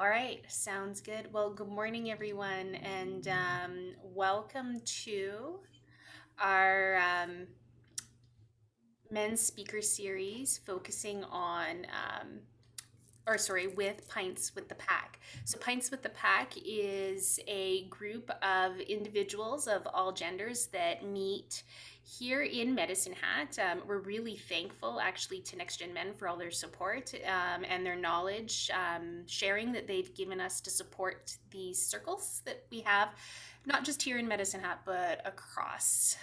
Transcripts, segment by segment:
All right, sounds good. Well, good morning, everyone, and welcome to our men's speaker series focusing on, with Pints with the Pack. So, Pints with the Pack is a group of individuals of all genders that meet here in Medicine Hat. We're really thankful actually to Next Gen Men for all their support and their knowledge sharing that they've given us to support these circles that we have, not just here in Medicine Hat, but across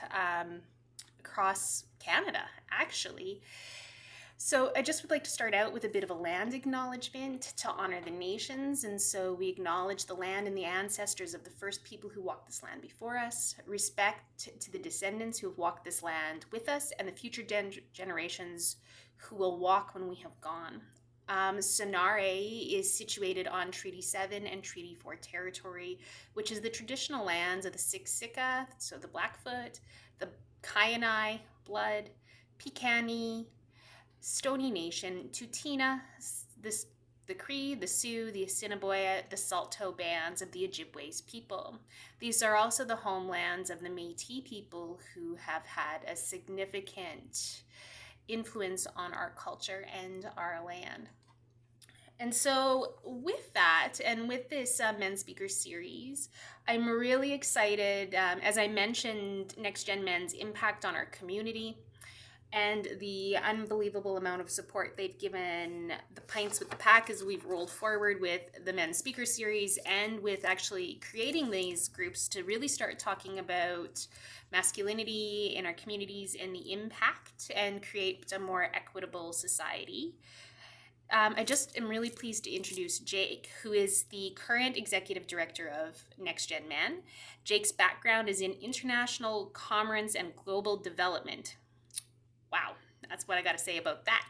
Canada, actually. So I just would like to start out with a bit of a land acknowledgement to honor the nations. And so we acknowledge the land and the ancestors of the first people who walked this land before us, respect to the descendants who have walked this land with us, and the future generations who will walk when we have gone. Sonare is situated on Treaty 7 and Treaty 4 territory, which is the traditional lands of the Stika, so the Blackfoot, the Kainai, Blood, Piikani, Stoney Nation, Tutina, the Cree, the Sioux, the Assiniboia, the Saulteaux bands of the Ojibways people. These are also the homelands of the Métis people who have had a significant influence on our culture and our land. And so, with that, and with this Men Speaker series, I'm really excited. As I mentioned, Next Gen Men's impact on our community and the unbelievable amount of support they've given the Pints with the Pack as we've rolled forward with the Men Speaker series and with actually creating these groups to really start talking about masculinity in our communities and the impact and create a more equitable society. I just am really pleased to introduce Jake, who is the current executive director of Next Gen Men. Jake's background is in international commerce and global development. Wow, that's what I got to say about that.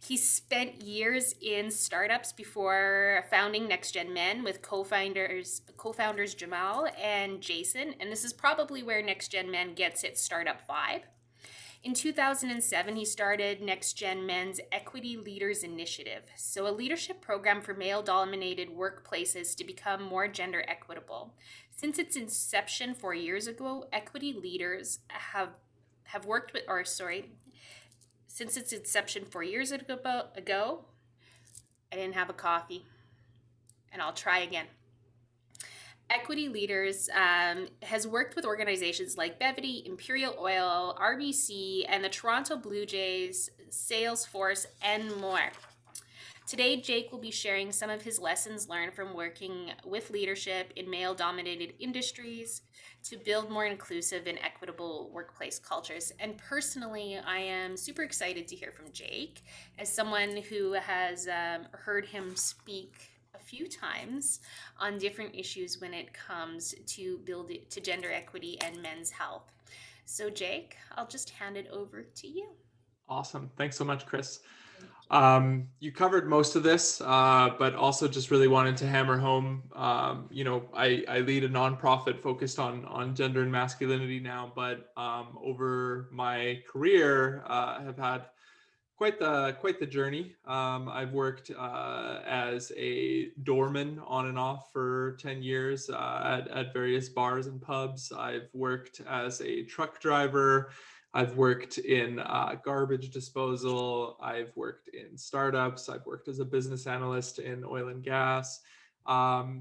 He spent years in startups before founding Next Gen Men with co-founders Jamal and Jason, and this is probably where Next Gen Men gets its startup vibe. In 2007, he started Next Gen Men's Equity Leaders Initiative, so a leadership program for male-dominated workplaces to become more gender equitable. Since its inception 4 years ago, Equity Leaders have worked with, since its inception 4 years ago, I didn't have a coffee, and I'll try again. Equity Leaders has worked with organizations like Bevity, Imperial Oil, RBC, and the Toronto Blue Jays, Salesforce, and more. Today, Jake will be sharing some of his lessons learned from working with leadership in male-dominated industries to build more inclusive and equitable workplace cultures. And personally, I am super excited to hear from Jake as someone who has heard him speak a few times on different issues when it comes to gender equity and men's health. So Jake, I'll just hand it over to you. Awesome. Thanks so much, Chris. You covered most of this, but also just really wanted to hammer home. I lead a nonprofit focused on gender and masculinity now, but over my career, have had quite the journey. I've worked as a doorman on and off for 10 years at various bars and pubs. I've worked as a truck driver. I've worked in garbage disposal. I've worked in startups. I've worked as a business analyst in oil and gas. When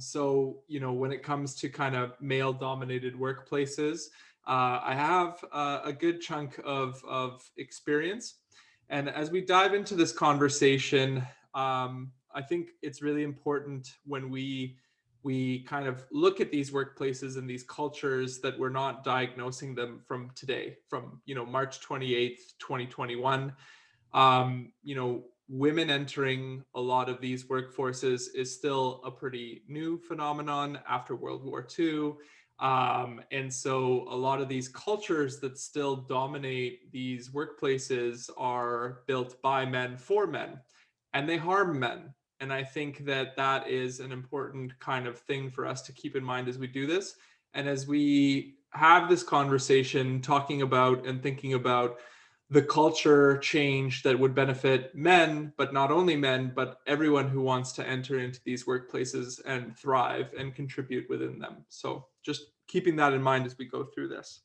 it comes to kind of male dominated workplaces, I have a good chunk of experience. And as we dive into this conversation, I think it's really important when we kind of look at these workplaces and these cultures that we're not diagnosing them from today, from March 28th, 2021. Women entering a lot of these workforces is still a pretty new phenomenon after World War II. And so a lot of these cultures that still dominate these workplaces are built by men for men, and they harm men. And I think that that is an important kind of thing for us to keep in mind as we do this. And as we have this conversation, talking about and thinking about the culture change that would benefit men, but not only men, but everyone who wants to enter into these workplaces and thrive and contribute within them. So just keeping that in mind as we go through this.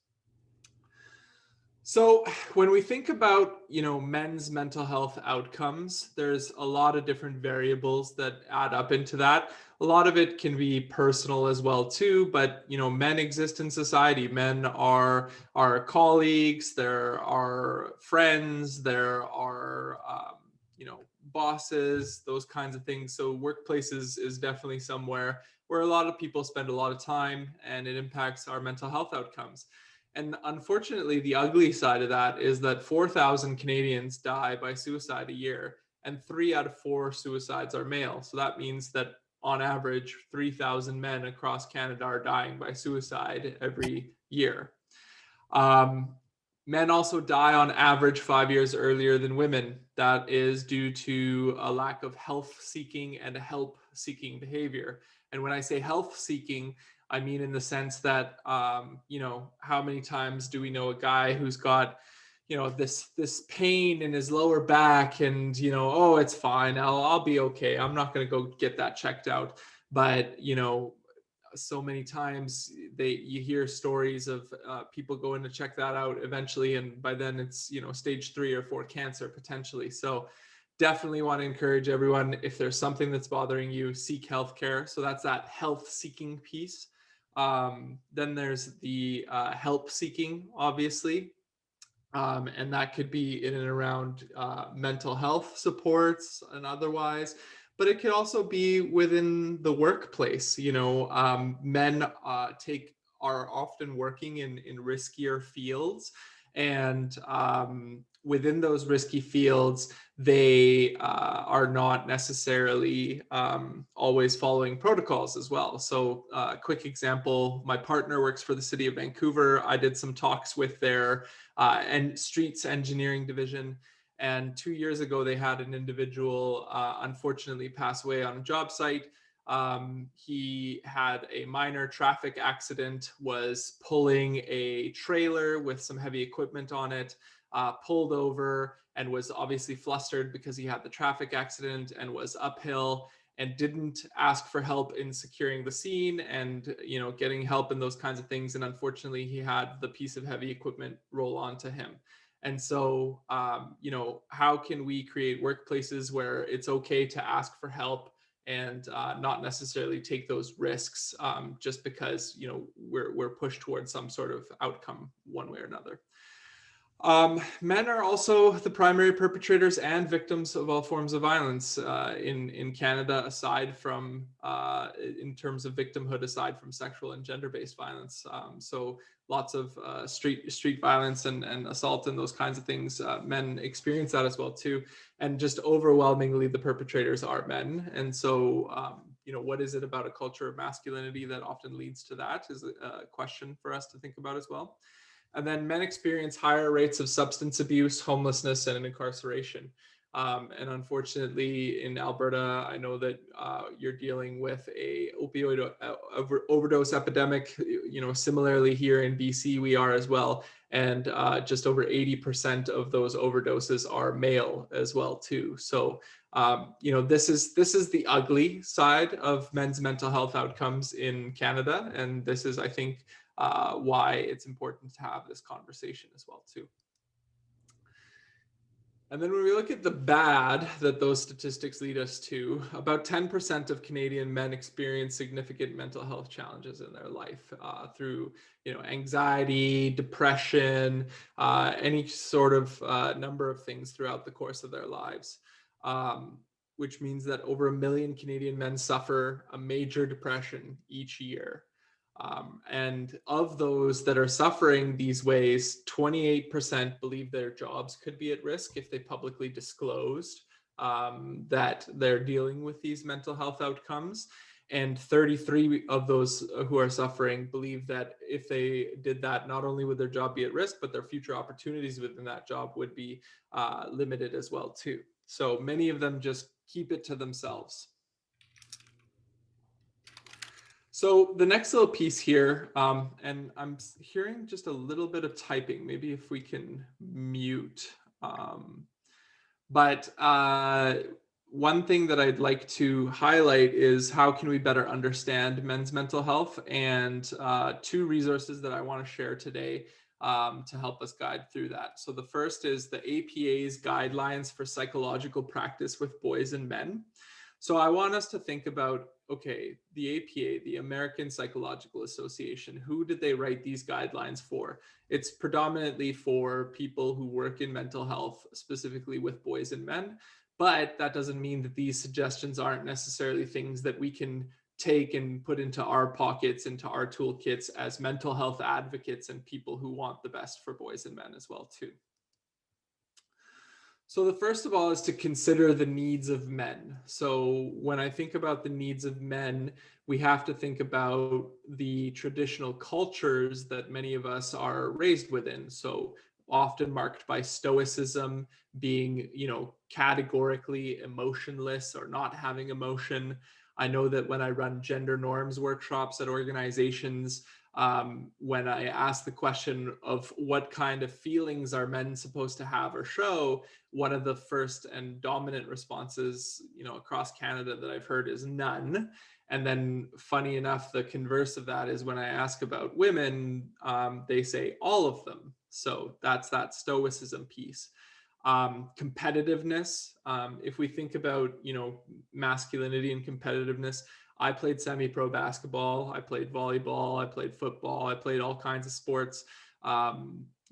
So when we think about, men's mental health outcomes, there's a lot of different variables that add up into that. A lot of it can be personal as well too, but men exist in society. Men are our colleagues, there are friends, there are bosses, those kinds of things. So workplaces is definitely somewhere where a lot of people spend a lot of time, and it impacts our mental health outcomes. And unfortunately, the ugly side of that is that 4,000 Canadians die by suicide a year, and 3 out of 4 suicides are male. So that means that on average, 3,000 men across Canada are dying by suicide every year. Um, Men also die on average 5 years earlier than women. That is due to a lack of health seeking and help seeking behavior. And when I say health seeking, I mean in the sense that, how many times do we know a guy who's got, this pain in his lower back, and oh, it's fine, I'll be okay, I'm not going to go get that checked out. But so many times you hear stories of people going to check that out eventually, and by then it's stage 3 or 4 cancer potentially. So definitely want to encourage everyone, if there's something that's bothering you, seek healthcare. So that's that health seeking piece. Then there's the help seeking, obviously. And that could be in and around mental health supports and otherwise, but it could also be within the workplace. Men are often working in riskier fields, and within those risky fields, they are not necessarily always following protocols as well. So, quick example: my partner works for the city of Vancouver. I did some talks with their and streets engineering division. And 2 years ago, they had an individual unfortunately pass away on a job site. He had a minor traffic accident, was pulling a trailer with some heavy equipment on it, pulled over, and was obviously flustered because he had the traffic accident and was uphill, and didn't ask for help in securing the scene and getting help in those kinds of things. And unfortunately, he had the piece of heavy equipment roll onto him. And so how can we create workplaces where it's okay to ask for help and not necessarily take those risks just because we're pushed towards some sort of outcome one way or another. Men are also the primary perpetrators and victims of all forms of violence in Canada, aside from in terms of victimhood, aside from sexual and gender-based violence. So lots of street violence and assault and those kinds of things. Men experience that as well too, and just overwhelmingly the perpetrators are men. And so what is it about a culture of masculinity that often leads to that is a question for us to think about as well. And then men experience higher rates of substance abuse, homelessness, and incarceration. And unfortunately, in Alberta, I know that you're dealing with a opioid overdose epidemic. Similarly here in BC, we are as well. And just over 80% of those overdoses are male as well too. So this is the ugly side of men's mental health outcomes in Canada, and this is, I think, why it's important to have this conversation as well too. And then when we look at the bad that those statistics lead us to, about 10% of Canadian men experience significant mental health challenges in their life through, anxiety, depression, any sort of number of things throughout the course of their lives. Which means that over 1 million Canadian men suffer a major depression each year. And of those that are suffering these ways, 28% believe their jobs could be at risk if they publicly disclosed that they're dealing with these mental health outcomes. And 33 of those who are suffering believe that if they did that, not only would their job be at risk, but their future opportunities within that job would be limited as well too. So many of them just keep it to themselves. So the next little piece here, and I'm hearing just a little bit of typing. Maybe if we can mute But one thing that I'd like to highlight is how can we better understand men's mental health, and two resources that I want to share today to help us guide through that. So the first is the APA's guidelines for psychological practice with boys and men. So I want us to think about, okay, the APA, the American Psychological Association, who did they write these guidelines for? It's predominantly for people who work in mental health, specifically with boys and men. But that doesn't mean that these suggestions aren't necessarily things that we can take and put into our pockets, into our toolkits as mental health advocates and people who want the best for boys and men as well too. So the first of all is to consider the needs of men. So when I think about the needs of men, we have to think about the traditional cultures that many of us are raised within. So often marked by stoicism, being, categorically emotionless or not having emotion. I know that when I run gender norms workshops at organizations, when I ask the question of what kind of feelings are men supposed to have or show, one of the first and dominant responses, across Canada that I've heard is none. And then, funny enough, the converse of that is when I ask about women, they say all of them. So that's that stoicism piece. Competitiveness. If we think about, masculinity and competitiveness, I played semi-pro basketball, I played volleyball, I played football, I played all kinds of sports.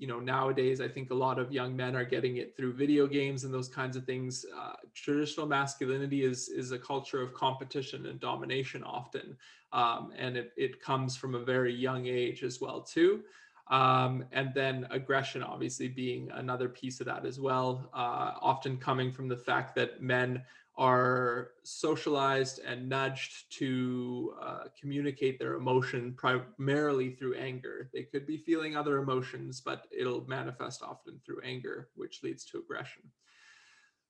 Nowadays, I think a lot of young men are getting it through video games and those kinds of things. Traditional masculinity is a culture of competition and domination often, and it comes from a very young age as well too. And then aggression, obviously, being another piece of that as well, often coming from the fact that men are socialized and nudged to communicate their emotion primarily through anger. They could be feeling other emotions, but it'll manifest often through anger, which leads to aggression.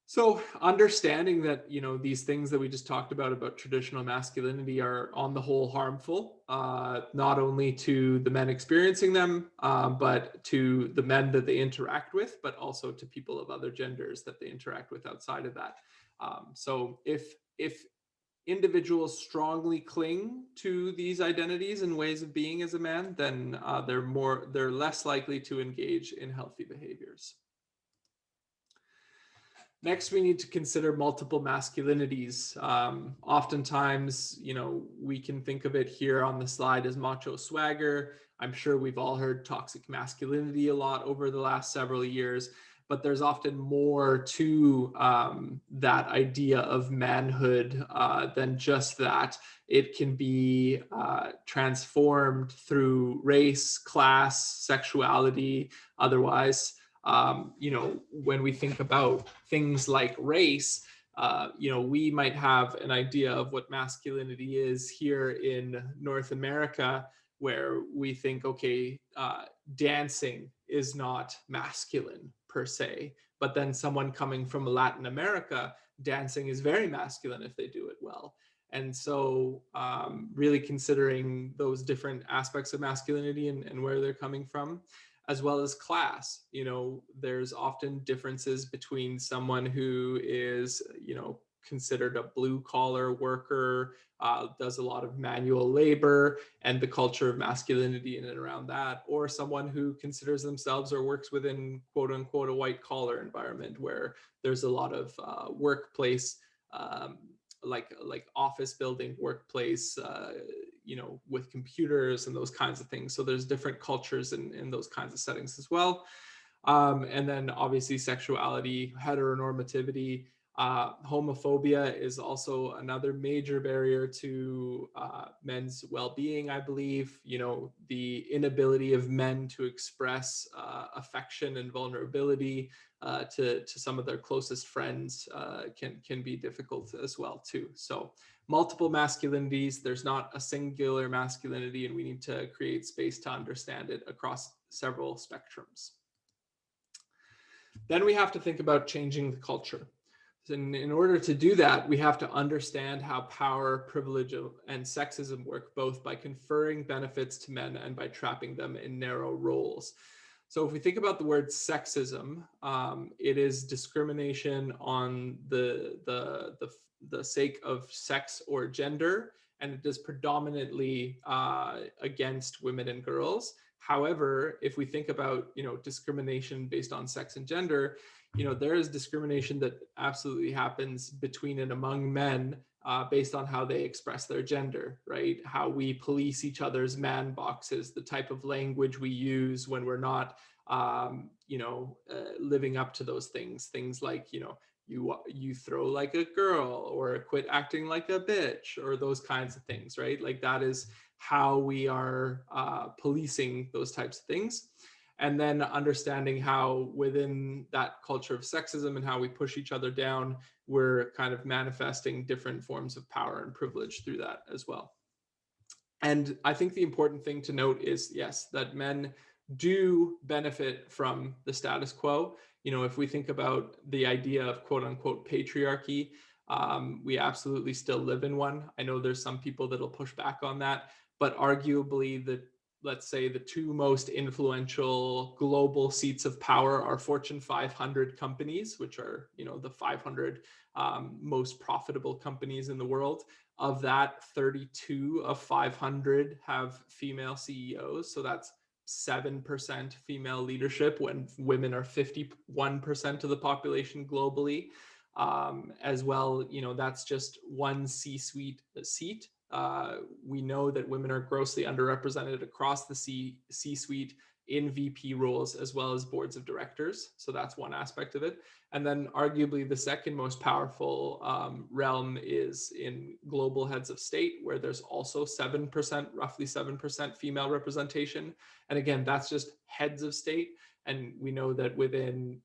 So understanding that, these things that we just talked about traditional masculinity are on the whole harmful, not only to the men experiencing them, but to the men that they interact with, but also to people of other genders that they interact with outside of that. So if individuals strongly cling to these identities and ways of being as a man, then they're less likely to engage in healthy behaviors. Next, we need to consider multiple masculinities. Oftentimes, we can think of it here on the slide as macho swagger. I'm sure we've all heard toxic masculinity a lot over the last several years, but there's often more to that idea of manhood than just that. It can be transformed through race, class, sexuality, otherwise. When we think about things like race, we might have an idea of what masculinity is here in North America, where we think, okay, dancing is not masculine per se, but then someone coming from Latin America, dancing is very masculine if they do it well. And so really considering those different aspects of masculinity and where they're coming from, as well as class. There's often differences between someone who is, considered a blue collar worker, does a lot of manual labor and the culture of masculinity in and around that, or someone who considers themselves or works within quote unquote a white collar environment where there's a lot of workplace, like office building workplace, with computers and those kinds of things. So there's different cultures in those kinds of settings as well. And then obviously sexuality, heteronormativity, homophobia is also another major barrier to men's well-being, I believe. The inability of men to express affection and vulnerability to some of their closest friends can be difficult as well too. So multiple masculinities, there's not a singular masculinity, and we need to create space to understand it across several spectrums. Then we have to think about changing the culture. And in order to do that, we have to understand how power, privilege, and sexism work, both by conferring benefits to men and by trapping them in narrow roles. So if we think about the word sexism, it is discrimination on the sake of sex or gender, and it is predominantly against women and girls. However, if we think about discrimination based on sex and gender, there is discrimination that absolutely happens between and among men based on how they express their gender, right? How we police each other's man boxes, the type of language we use when we're not, living up to those things like, you throw like a girl, or quit acting like a bitch, or those kinds of things, right? Like that is how we are policing those types of things. And then understanding how within that culture of sexism and how we push each other down, we're kind of manifesting different forms of power and privilege through that as well. And I think the important thing to note is, yes, that men do benefit from the status quo. If we think about the idea of quote unquote patriarchy, we absolutely still live in one. I know there's some people that'll push back on that, but arguably let's say the two most influential global seats of power are Fortune 500 companies, which are, the 500 most profitable companies in the world. Of that, 32 of 500 have female CEOs. So that's 7% female leadership when women are 51% of the population globally. As well, that's just one C-suite seat. We know that women are grossly underrepresented across the C-suite in VP roles as well as boards of directors. So that's one aspect of it. And then arguably the second most powerful realm is in global heads of state, where there's also 7%, roughly 7% female representation. And again, that's just heads of state. And we know that within,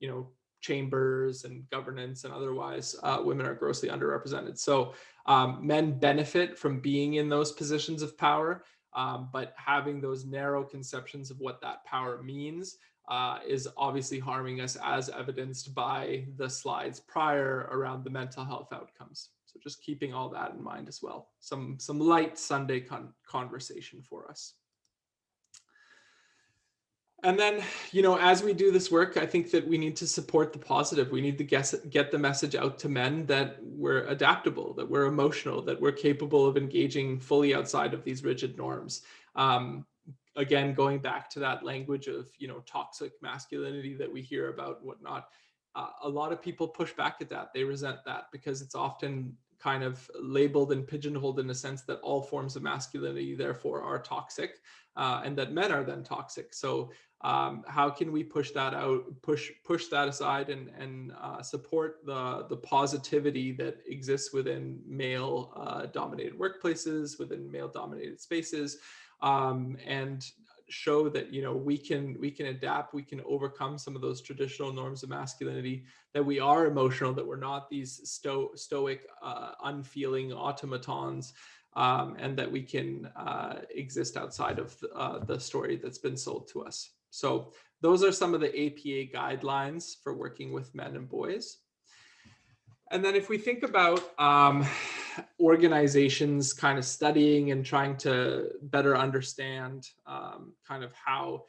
chambers and governance and otherwise, women are grossly underrepresented. So men benefit from being in those positions of power, but having those narrow conceptions of what that power means is obviously harming us, as evidenced by the slides prior around the mental health outcomes. So just keeping all that in mind as well. Some light Sunday conversation for us. And then, as we do this work, I think that we need to support the positive. We need to get the message out to men that we're adaptable, that we're emotional, that we're capable of engaging fully outside of these rigid norms. Again, going back to that language of, toxic masculinity that we hear about and whatnot, a lot of people push back at that. They resent that because it's often kind of labeled and pigeonholed in a sense that all forms of masculinity therefore are toxic, and that men are then toxic. So how can we push that out, push that aside, and support the positivity that exists within male dominated workplaces, within male dominated spaces, and show that we can adapt, we can overcome some of those traditional norms of masculinity, that we are emotional, that we're not these stoic unfeeling automatons, and that we can exist outside of the story that's been sold to us. So those are some of the APA guidelines for working with men and boys. And then if we think about organizations kind of studying and trying to better understand kind of how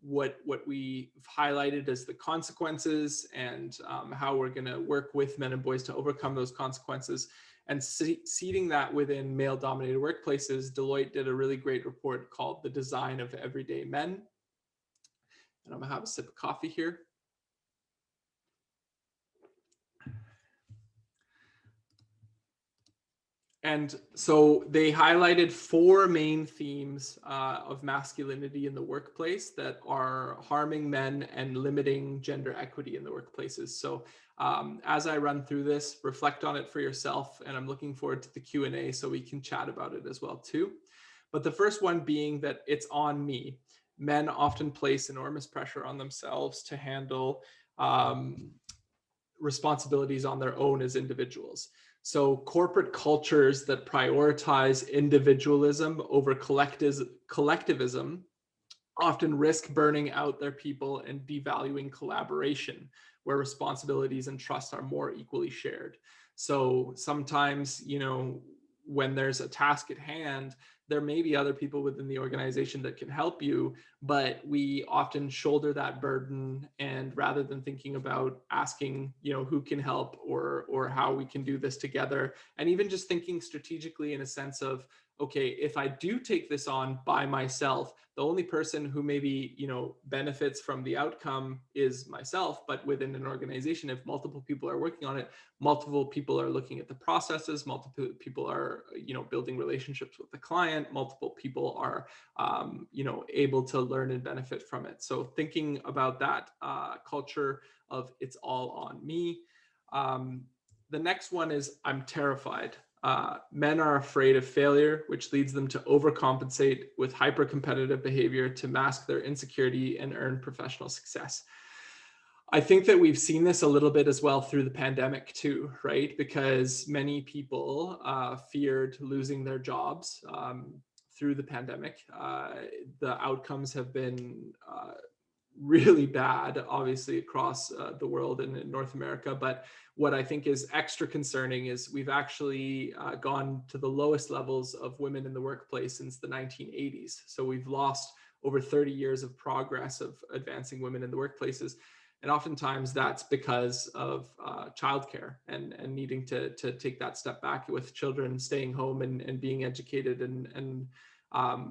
what we've highlighted as the consequences, and how we're going to work with men and boys to overcome those consequences, and seeding that within male dominated workplaces, Deloitte did a really great report called The Design of Everyday Men. And I'm gonna have a sip of coffee here. And so they highlighted 4 main themes of masculinity in the workplace that are harming men and limiting gender equity in the workplaces. So as I run through this, reflect on it for yourself, and I'm looking forward to the Q&A so we can chat about it as well too. But the first one being that it's on me. Men often place enormous pressure on themselves to handle responsibilities on their own as individuals. So corporate cultures that prioritize individualism over collectivism often risk burning out their people and devaluing collaboration, where responsibilities and trust are more equally shared. So sometimes, when there's a task at hand, there may be other people within the organization that can help you, but we often shoulder that burden. And rather than thinking about asking, who can help, or how we can do this together, and even just thinking strategically in a sense of, okay, if I do take this on by myself, the only person who maybe, benefits from the outcome is myself. But within an organization, if multiple people are working on it, multiple people are looking at the processes, multiple people are, building relationships with the client, multiple people are, able to learn and benefit from it. So thinking about that culture of it's all on me. The next one is I'm terrified. Men are afraid of failure, which leads them to overcompensate with hyper-competitive behavior to mask their insecurity and earn professional success. I think that we've seen this a little bit as well through the pandemic too, right? Because many people feared losing their jobs through the pandemic. The outcomes have been really bad, obviously, across the world and in North America. But what I think is extra concerning is we've actually gone to the lowest levels of women in the workplace since the 1980s. So we've lost over 30 years of progress of advancing women in the workplaces. And oftentimes that's because of childcare and needing to take that step back with children staying home and being educated, and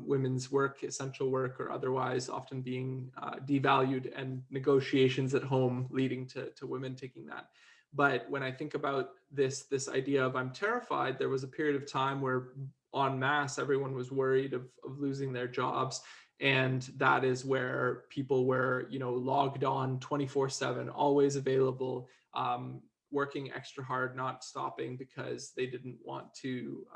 women's work, essential work or otherwise, often being devalued, and negotiations at home leading to women taking that. But when I think about this idea of I'm terrified, there was a period of time where en masse everyone was worried of losing their jobs. And that is where people were, logged on 24/7, always available, working extra hard, not stopping because they didn't want to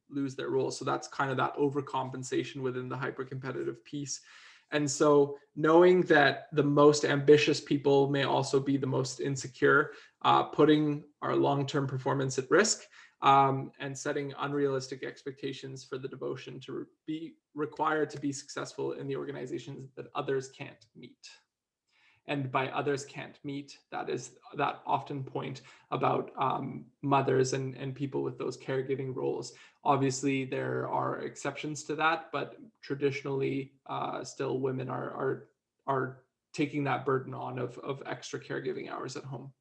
lose their role. So that's kind of that overcompensation within the hyper-competitive piece. And so knowing that the most ambitious people may also be the most insecure, putting our long-term performance at risk, and setting unrealistic expectations for the devotion to be required to be successful in the organizations that others can't meet. And by others can't meet, that is that often point about mothers and people with those caregiving roles. Obviously, there are exceptions to that, but traditionally, still women are taking that burden on of extra caregiving hours at home.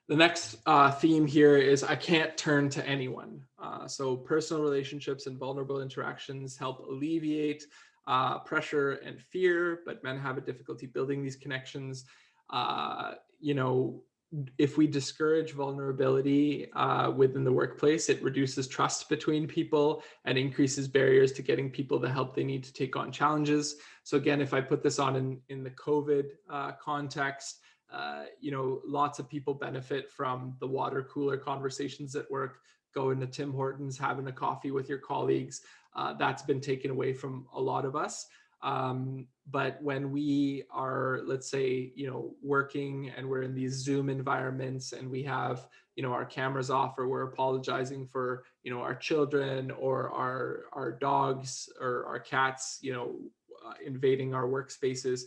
The next theme here is I can't turn to anyone. So personal relationships and vulnerable interactions help alleviate pressure and fear, but men have a difficulty building these connections. If we discourage vulnerability within the workplace, it reduces trust between people and increases barriers to getting people the help they need to take on challenges. So again, if I put this on in the COVID context, lots of people benefit from the water cooler conversations at work, going to Tim Hortons, having a coffee with your colleagues. That's been taken away from a lot of us. But when we are, let's say, working and we're in these Zoom environments and we have, our cameras off, or we're apologizing for, our children or our dogs or our cats, invading our workspaces,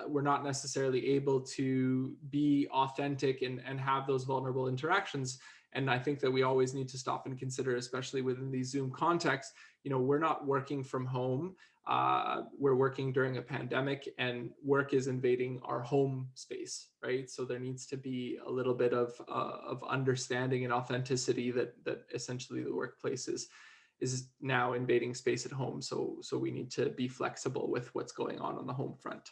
we're not necessarily able to be authentic and have those vulnerable interactions. And I think that we always need to stop and consider, especially within these Zoom contexts, we're not working from home. We're working during a pandemic, and work is invading our home space, right? So there needs to be a little bit of understanding and authenticity that essentially the workplace is now invading space at home. So we need to be flexible with what's going on the home front.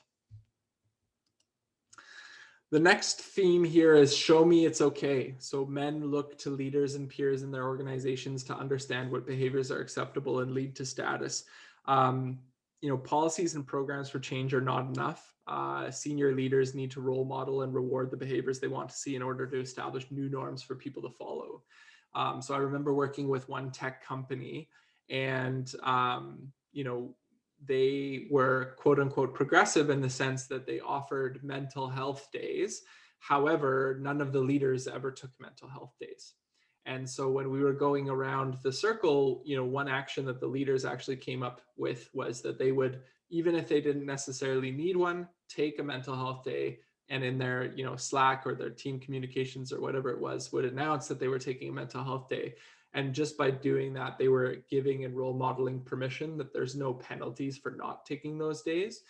The next theme here is show me it's okay. So men look to leaders and peers in their organizations to understand what behaviors are acceptable and lead to status. Policies and programs for change are not enough. Senior leaders need to role model and reward the behaviors they want to see in order to establish new norms for people to follow. So I remember working with one tech company, and they were quote unquote progressive in the sense that they offered mental health days. However, none of the leaders ever took mental health days. And so when we were going around the circle, one action that the leaders actually came up with was that they would, even if they didn't necessarily need one, take a mental health day, and in their, Slack or their team communications or whatever it was, would announce that they were taking a mental health day. And just by doing that, they were giving and role modeling permission that there's no penalties for not taking those days.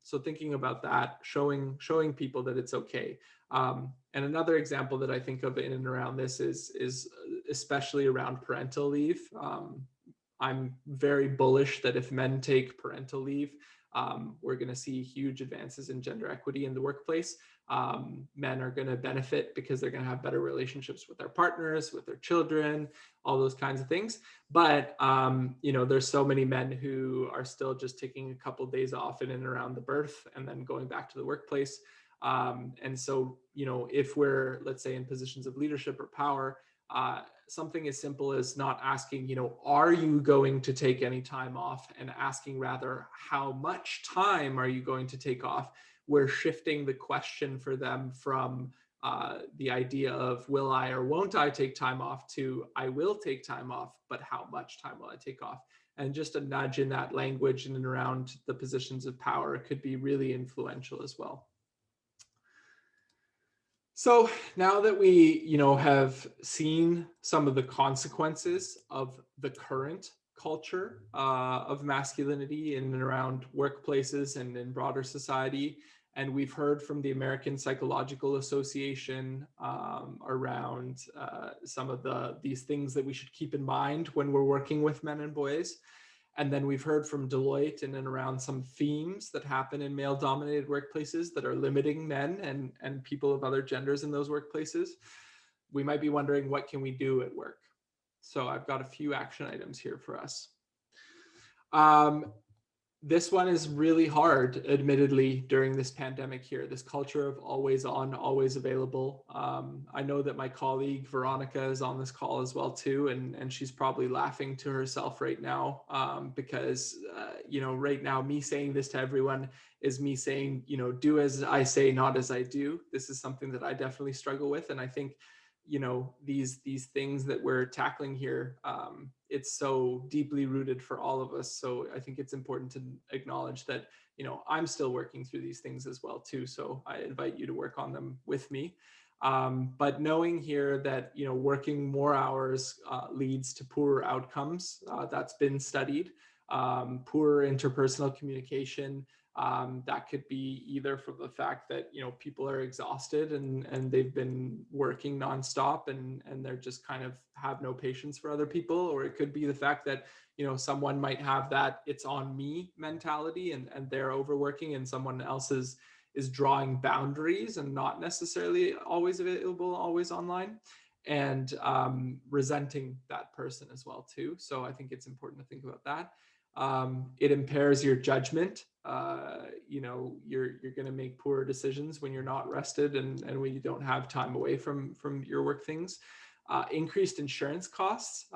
So thinking about that, showing people that it's okay. And another example that I think of in and around this is especially around parental leave. I'm very bullish that if men take parental leave, we're going to see huge advances in gender equity in the workplace. Men are going to benefit because they're going to have better relationships with their partners, with their children, all those kinds of things. But there's so many men who are still just taking a couple of days off in and around the birth and then going back to the workplace. And so, if we're, let's say, in positions of leadership or power, something as simple as not asking, are you going to take any time off, and asking rather, how much time are you going to take off? We're shifting the question for them from the idea of will I or won't I take time off to I will take time off, but how much time will I take off? And just a nudge in that language in and around the positions of power could be really influential as well. So now that we, have seen some of the consequences of the current culture of masculinity in and around workplaces and in broader society, and we've heard from the American Psychological Association around some of these things that we should keep in mind when we're working with men and boys. And then we've heard from Deloitte in and around some themes that happen in male-dominated workplaces that are limiting men and people of other genders in those workplaces. We might be wondering, what can we do at work? So I've got a few action items here for us. This one is really hard, admittedly, during this pandemic here, this culture of always on, always available. I know that my colleague Veronica is on this call as well too, and she's probably laughing to herself right now because, right now me saying this to everyone is me saying, do as I say, not as I do. This is something that I definitely struggle with. And I think, these things that we're tackling here, it's so deeply rooted for all of us. So I think it's important to acknowledge that, I'm still working through these things as well too. So I invite you to work on them with me. But knowing here that, working more hours leads to poorer outcomes, that's been studied. Poorer interpersonal communication, that could be either from the fact that, people are exhausted and they've been working nonstop and they're just kind of have no patience for other people. Or it could be the fact that, someone might have that it's on me mentality and they're overworking, and someone else is drawing boundaries and not necessarily always available, always online, and resenting that person as well too. So I think it's important to think about that. It impairs your judgment. You're going to make poorer decisions when you're not rested and when you don't have time away from your work things. Increased insurance costs,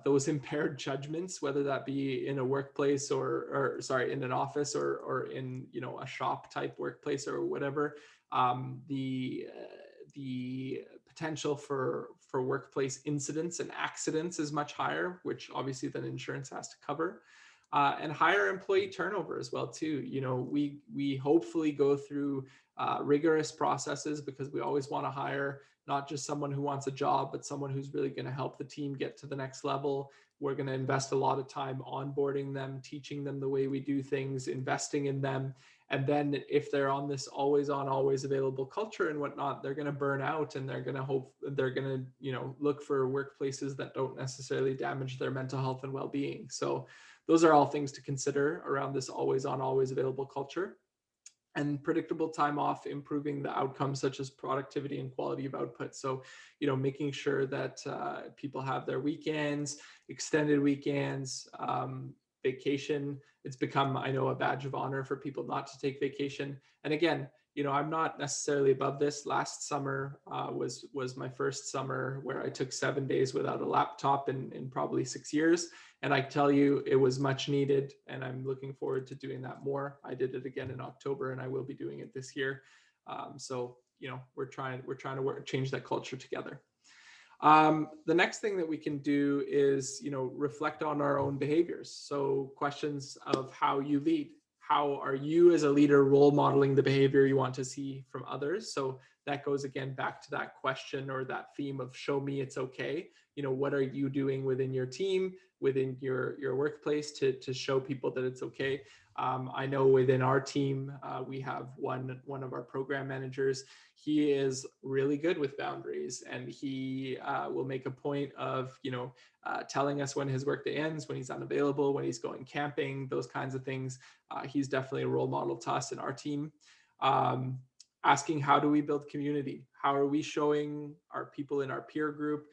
those impaired judgments, whether that be in a workplace or in an office or in, a shop type workplace or whatever. The potential for workplace incidents and accidents is much higher, which obviously then insurance has to cover. And higher employee turnover as well too. We hopefully go through rigorous processes because we always want to hire not just someone who wants a job, but someone who's really going to help the team get to the next level. We're going to invest a lot of time onboarding them, teaching them the way we do things, investing in them. And then if they're on this always on, always available culture and whatnot, they're going to burn out, and they're going to look for workplaces that don't necessarily damage their mental health and well-being. So those are all things to consider around this always on, always available culture. And predictable time off, improving the outcomes such as productivity and quality of output. So, making sure that people have their weekends, extended weekends, vacation. It's become, I know, a badge of honor for people not to take vacation. And again, I'm not necessarily above this. Last summer was my first summer where I took 7 days without a laptop in probably 6 years. And I tell you, it was much needed, and I'm looking forward to doing that more. I did it again in October, and I will be doing it this year. So we're trying to change that culture together. The next thing that we can do is reflect on our own behaviors. So questions of how you lead. how are you as a leader role modeling the behavior you want to see from others? So that goes again back to that question or that theme of show me it's okay. What are you doing within your team, within your workplace to show people that it's okay? I know within our team, we have one of our program managers. He is really good with boundaries, and he will make a point of, telling us when his workday ends, when he's unavailable, when he's going camping, those kinds of things. He's definitely a role model to us in our team. Asking how do we build community? How are we showing our people in our peer group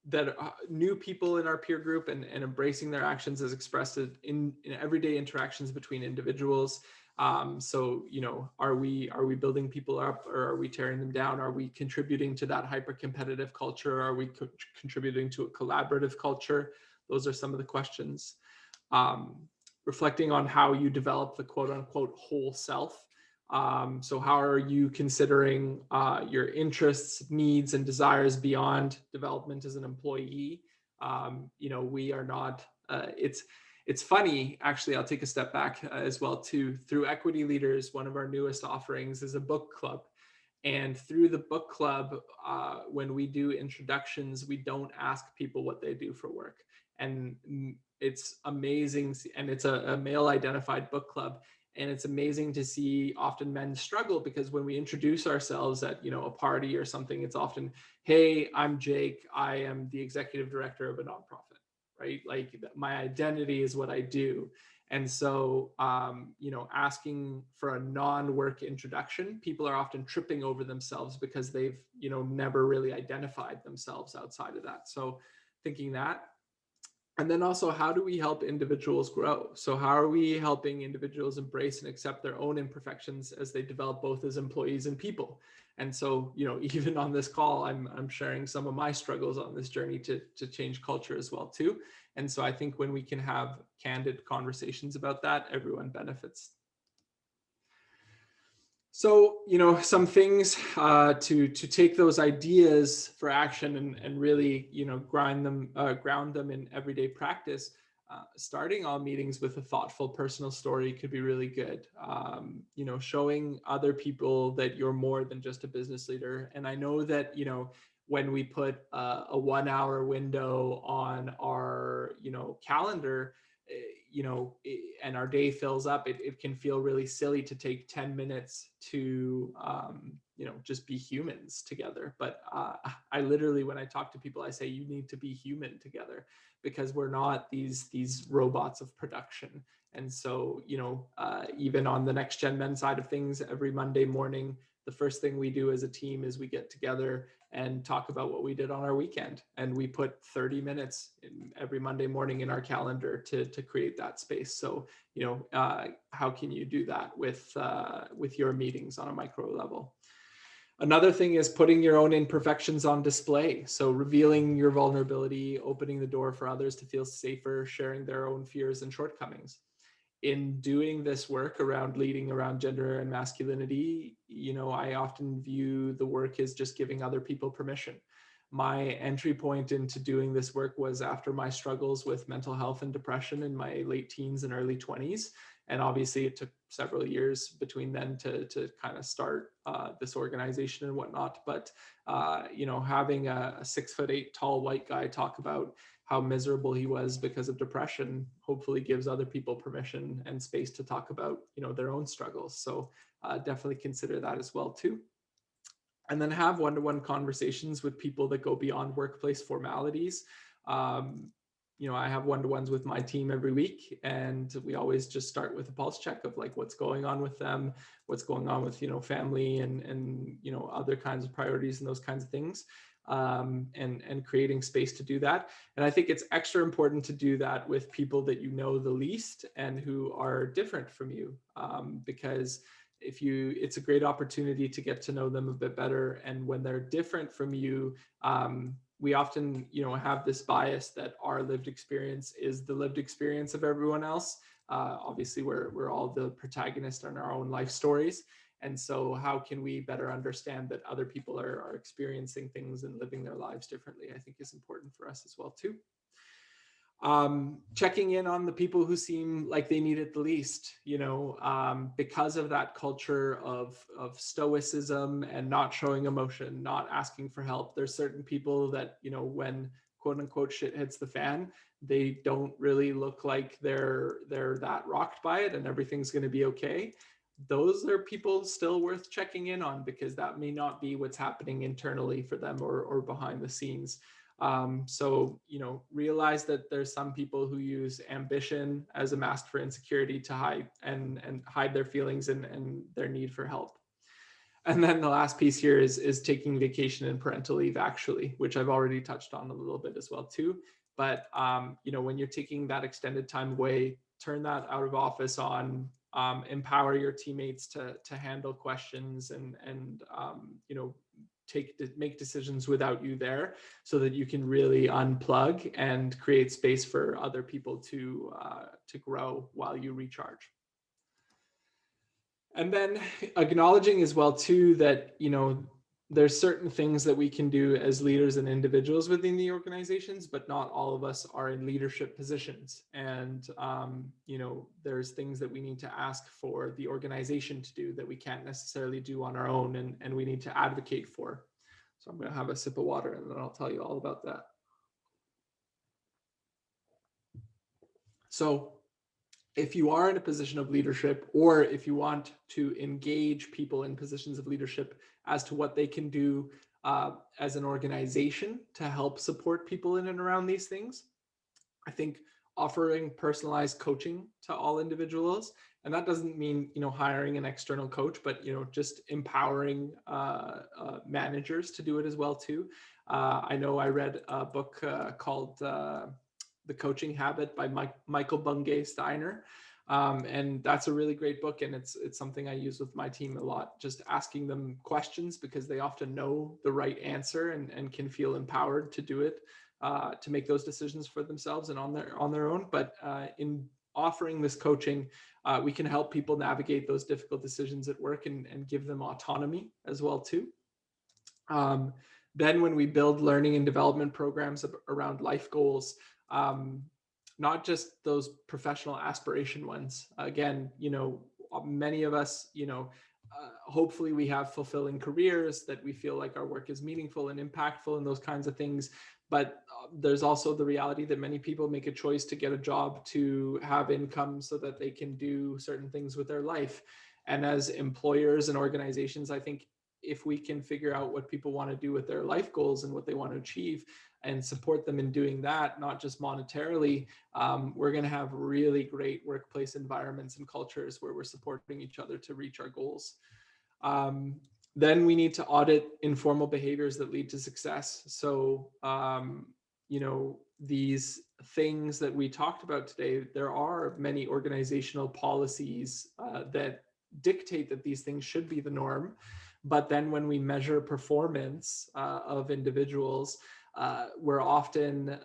that new people in our peer group and embracing their actions as expressed in everyday interactions between individuals? So, are we building people up, or are we tearing them down? Are we contributing to that hyper competitive culture? Are we contributing to a collaborative culture? Those are some of the questions. Reflecting on how you develop the quote unquote whole self. So how are you considering your interests, needs, and desires beyond development as an employee? We are not, it's funny, actually. I'll take a step back as well too. Through Equity Leaders, one of our newest offerings is a book club. And through the book club, when we do introductions, we don't ask people what they do for work. And it's amazing. And it's a male identified book club. And it's amazing to see often men struggle, because when we introduce ourselves at, a party or something, it's often, hey, I'm Jake. I am the executive director of a nonprofit, right? Like my identity is what I do. And so, asking for a non-work introduction, people are often tripping over themselves because they've, never really identified themselves outside of that. So thinking that. And then also, how do we help individuals grow? So how are we helping individuals embrace and accept their own imperfections as they develop both as employees and people? And so, even on this call, I'm sharing some of my struggles on this journey to change culture as well too. And so I think when we can have candid conversations about that, everyone benefits. So, some things to take those ideas for action and really, ground them in everyday practice. Starting all meetings with a thoughtful personal story could be really good. Showing other people that you're more than just a business leader. And I know that, when we put a 1 hour window on our, calendar, and our day fills up, it can feel really silly to take 10 minutes to, just be humans together. But I literally, when I talk to people, I say, you need to be human together, because we're not these robots of production. And so, even on the Next Gen Men side of things, every Monday morning, the first thing we do as a team is we get together and talk about what we did on our weekend. And we put 30 minutes every Monday morning in our calendar to create that space. So, how can you do that with your meetings on a micro level? Another thing is putting your own imperfections on display. So revealing your vulnerability, opening the door for others to feel safer, sharing their own fears and shortcomings. In doing this work around leading around gender and masculinity, I often view the work as just giving other people permission. My entry point into doing this work was after my struggles with mental health and depression in my late teens and early 20s. And obviously it took several years between then to kind of start this organization and whatnot. But, having a 6'8" tall white guy talk about how miserable he was because of depression hopefully gives other people permission and space to talk about, their own struggles. So definitely consider that as well too. And then have one-to-one conversations with people that go beyond workplace formalities. I have one-to-ones with my team every week, and we always just start with a pulse check of like what's going on with them, what's going on with, family and other kinds of priorities and those kinds of things. And creating space to do that. And I think it's extra important to do that with people that you know the least and who are different from you, because it's a great opportunity to get to know them a bit better. And when they're different from you, we often, have this bias that our lived experience is the lived experience of everyone else. Obviously, we're all the protagonists in our own life stories. And so how can we better understand that other people are experiencing things and living their lives differently, I think is important for us as well too. Checking in on the people who seem like they need it the least, because of that culture of stoicism and not showing emotion, not asking for help. There's certain people that, when quote unquote shit hits the fan, they don't really look like they're that rocked by it and everything's going to be okay. Those are people still worth checking in on, because that may not be what's happening internally for them or behind the scenes. So, realize that there's some people who use ambition as a mask for insecurity to hide and hide their feelings and their need for help. And then the last piece here is taking vacation and parental leave, actually, which I've already touched on a little bit as well too. But when you're taking that extended time away, turn that out of office on. Empower your teammates to handle questions and make decisions without you there, so that you can really unplug and create space for other people to grow while you recharge. And then acknowledging as well too that there's certain things that we can do as leaders and individuals within the organizations, but not all of us are in leadership positions. And there's things that we need to ask for the organization to do that we can't necessarily do on our own, and we need to advocate for. So I'm going to have a sip of water and then I'll tell you all about that. So if you are in a position of leadership, or if you want to engage people in positions of leadership as to what they can do as an organization to help support people in and around these things, I think offering personalized coaching to all individuals, and that doesn't mean hiring an external coach, but just empowering managers to do it as well too. I know I read a book called The Coaching Habit by Michael Bungay Steiner. And that's a really great book. And it's something I use with my team a lot, just asking them questions, because they often know the right answer and can feel empowered to do it, to make those decisions for themselves and on their own. But in offering this coaching, we can help people navigate those difficult decisions at work and give them autonomy as well too. Then when we build learning and development programs around life goals, not just those professional aspiration ones. Again, many of us, hopefully we have fulfilling careers, that we feel like our work is meaningful and impactful and those kinds of things. But there's also the reality that many people make a choice to get a job to have income so that they can do certain things with their life. And as employers and organizations, I think if we can figure out what people want to do with their life goals and what they want to achieve, and support them in doing that, not just monetarily, we're going to have really great workplace environments and cultures where we're supporting each other to reach our goals. Then we need to audit informal behaviors that lead to success. So, these things that we talked about today, there are many organizational policies that dictate that these things should be the norm. But then when we measure performance of individuals, we're often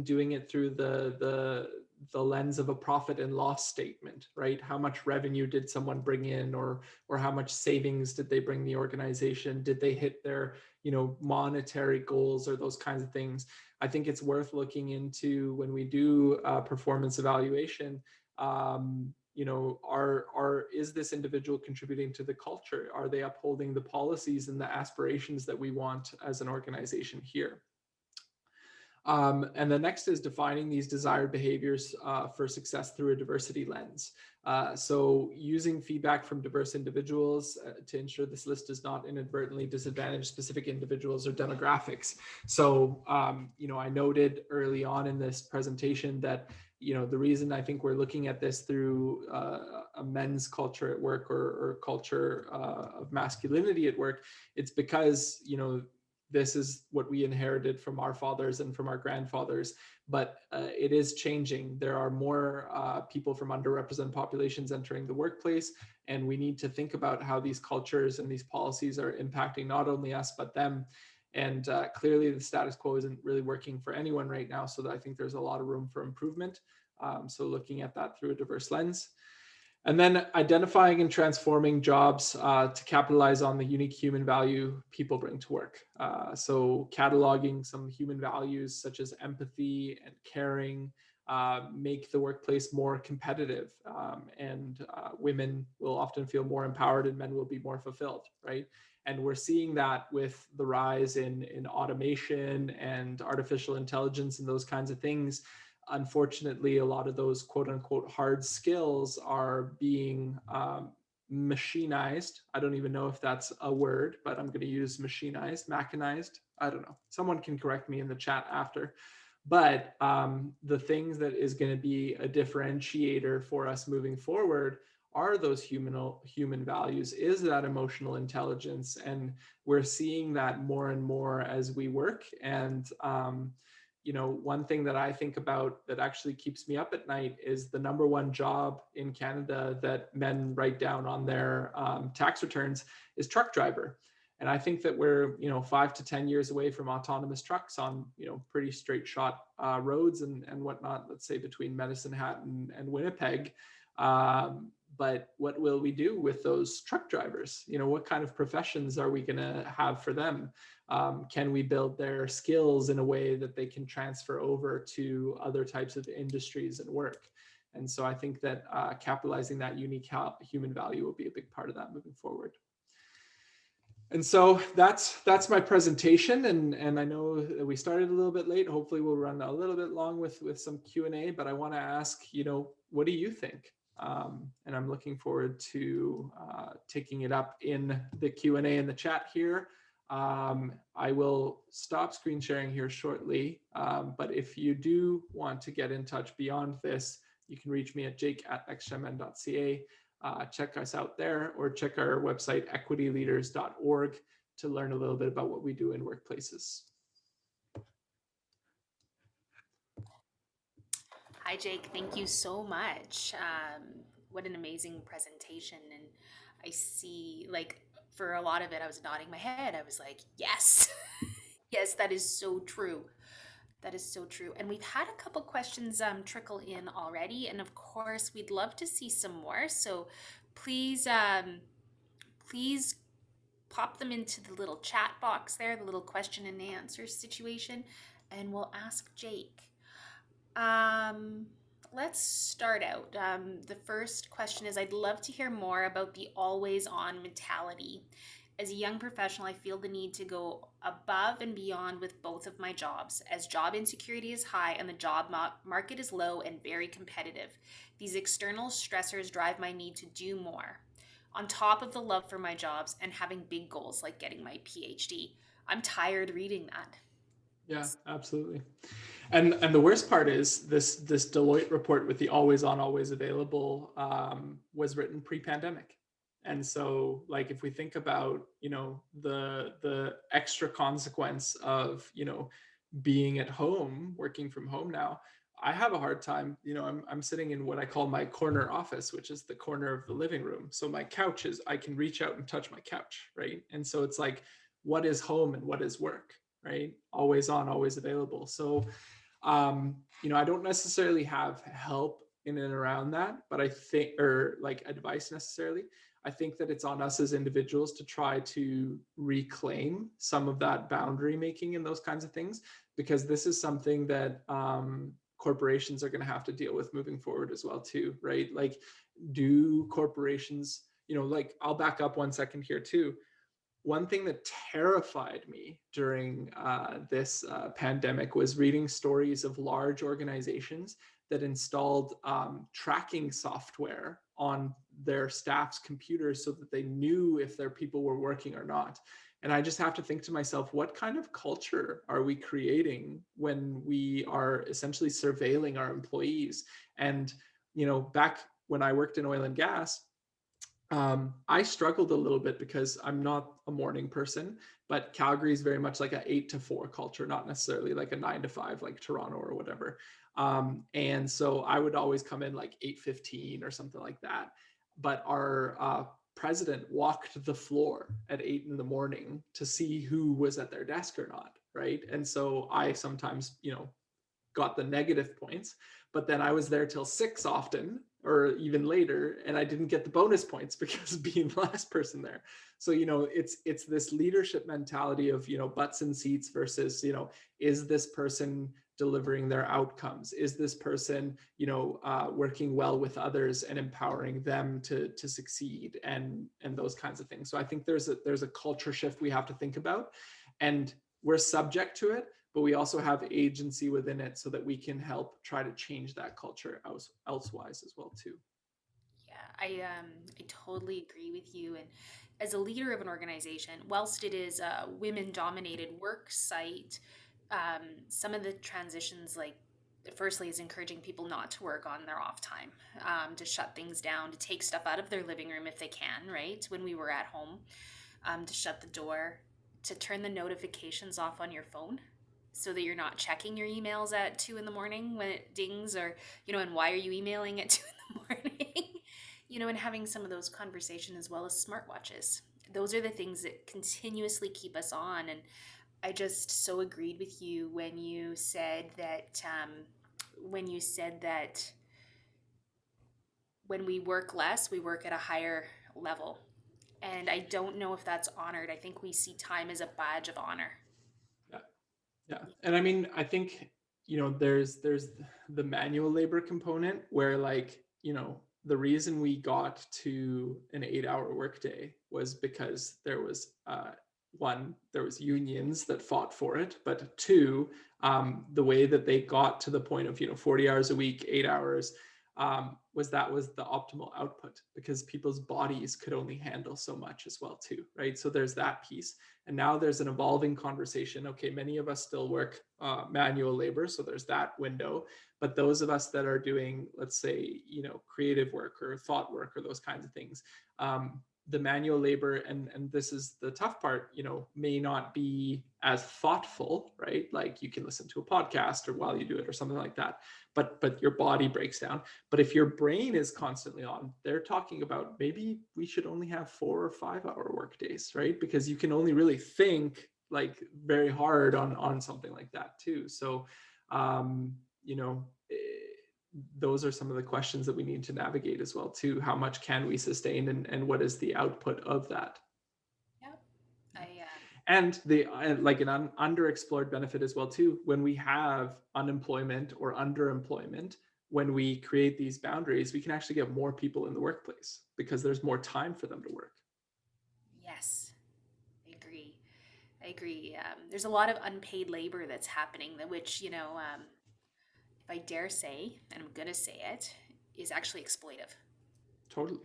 doing it through the lens of a profit and loss statement, right? How much revenue did someone bring in, or how much savings did they bring the organization? Did they hit their monetary goals, or those kinds of things? I think it's worth looking into when we do performance evaluation. Is this individual contributing to the culture? Are they upholding the policies and the aspirations that we want as an organization here? And the next is defining these desired behaviors for success through a diversity lens. So using feedback from diverse individuals to ensure this list does not inadvertently disadvantage specific individuals or demographics. So, I noted early on in this presentation that the reason I think we're looking at this through a men's culture at work, or culture of masculinity at work, it's because, this is what we inherited from our fathers and from our grandfathers, but it is changing. There are more people from underrepresented populations entering the workplace, and we need to think about how these cultures and these policies are impacting not only us, but them. And clearly the status quo isn't really working for anyone right now. So I think there's a lot of room for improvement. So looking at that through a diverse lens. And then identifying and transforming jobs to capitalize on the unique human value people bring to work. So cataloging some human values such as empathy and caring make the workplace more competitive, and women will often feel more empowered and men will be more fulfilled, right? And we're seeing that with the rise in automation and artificial intelligence and those kinds of things. Unfortunately, a lot of those quote unquote hard skills are being machinized. I don't even know if that's a word, but I'm going to use machinized, mechanized. I don't know. Someone can correct me in the chat after. But the things that is going to be a differentiator for us moving forward are those human values, is that emotional intelligence. And we're seeing that more and more as we work. And one thing that I think about that actually keeps me up at night is the number one job in Canada that men write down on their tax returns is truck driver. And I think that we're 5 to 10 years away from autonomous trucks on pretty straight shot roads and whatnot. Let's say between Medicine Hat and Winnipeg. But what will we do with those truck drivers? What kind of professions are we going to have for them? Can we build their skills in a way that they can transfer over to other types of industries and work? And so I think that capitalizing that unique human value will be a big part of that moving forward. And so that's my presentation, and I know that we started a little bit late. Hopefully we'll run a little bit long with some Q&A, but I want to ask, what do you think? And I'm looking forward to taking it up in the Q&A in the chat here. I will stop screen sharing here shortly, but if you do want to get in touch beyond this, you can reach me at jake@xmn.ca. Check us out there, or check our website, equityleaders.org, to learn a little bit about what we do in workplaces. Hi, Jake. Thank you so much. What an amazing presentation. And I see, like, for a lot of it, I was nodding my head. I was like, yes, yes, that is so true. That is so true. And we've had a couple questions trickle in already. And of course, we'd love to see some more. So please, please pop them into the little chat box there, the little question and answer situation, and we'll ask Jake. Um, let's start out. The first question is, I'd love to hear more about the always on mentality. As a young professional, I feel the need to go above and beyond with both of my jobs, as job insecurity is high and the job market is low and very competitive. These external stressors drive my need to do more. On top of the love for my jobs and having big goals like getting my PhD, I'm tired reading that. Yeah, absolutely. And the worst part is this Deloitte report with the always on, always available was written pre-pandemic. And so, like, if we think about the extra consequence of being at home, working from home now, I have a hard time. I'm sitting in what I call my corner office, which is the corner of the living room. So my couch is, I can reach out and touch my couch, right? And so it's like, what is home and what is work, right? Always on, always available. So I don't necessarily have help in and around that, but I think, or like advice necessarily. I think that it's on us as individuals to try to reclaim some of that boundary making and those kinds of things, because this is something that corporations are going to have to deal with moving forward as well too, right? Like, do corporations, like, I'll back up 1 second here too. One thing that terrified me during this pandemic was reading stories of large organizations that installed tracking software on their staff's computers so that they knew if their people were working or not. And I just have to think to myself, what kind of culture are we creating when we are essentially surveilling our employees? And, back when I worked in oil and gas, I struggled a little bit because I'm not a morning person, but Calgary is very much like an 8 to 4 culture, not necessarily like a 9 to 5 like Toronto or whatever. And so I would always come in like 8:15 or something like that. But our president walked the floor at 8 in the morning to see who was at their desk or not, right? And so I sometimes, got the negative points, but then I was there till 6 often, or even later, and I didn't get the bonus points because of being the last person there. So, it's this leadership mentality of, butts and seats versus, is this person delivering their outcomes? Is this person, working well with others and empowering them to succeed, and those kinds of things. So I think there's a culture shift we have to think about, and we're subject to it, but we also have agency within it so that we can help try to change that culture elsewise as well too. Yeah, I totally agree with you. And as a leader of an organization, whilst it is a women-dominated work site, some of the transitions, like firstly, is encouraging people not to work on their off time, to shut things down, to take stuff out of their living room if they can, right? When we were at home, to shut the door, to turn the notifications off on your phone so that you're not checking your emails at 2 in the morning when it dings, or, and why are you emailing at 2 in the morning? And having some of those conversations as well as smartwatches. Those are the things that continuously keep us on. And I just so agreed with you when you said that when we work less, we work at a higher level. And I don't know if that's honored. I think we see time as a badge of honor. Yeah. Yeah. And I mean, I think, there's the manual labor component where, like, the reason we got to an 8-hour workday was because there was one, there was unions that fought for it, but two, the way that they got to the point of 40 hours a week, 8 hours, was the optimal output, because people's bodies could only handle so much as well too, right? So there's that piece. And now there's an evolving conversation. Okay, many of us still work manual labor, so there's that window. But those of us that are doing, let's say, creative work or thought work or those kinds of things, the manual labor, and this is the tough part, may not be as thoughtful, right? Like, you can listen to a podcast or while you do it or something like that, but your body breaks down. But if your brain is constantly on, they're talking about maybe we should only have 4 or 5 hour work days, right? Because you can only really think like very hard on something like that too. So, um, you know, those are some of the questions that we need to navigate as well too. How much can we sustain, and what is the output of that? Yeah. I And the like an underexplored benefit as well too, when we have unemployment or underemployment, when we create these boundaries, we can actually get more people in the workplace because there's more time for them to work. Yes, I agree. I agree. There's a lot of unpaid labor that's happening, that which, if I dare say, and I'm gonna say it, is actually exploitive. Totally.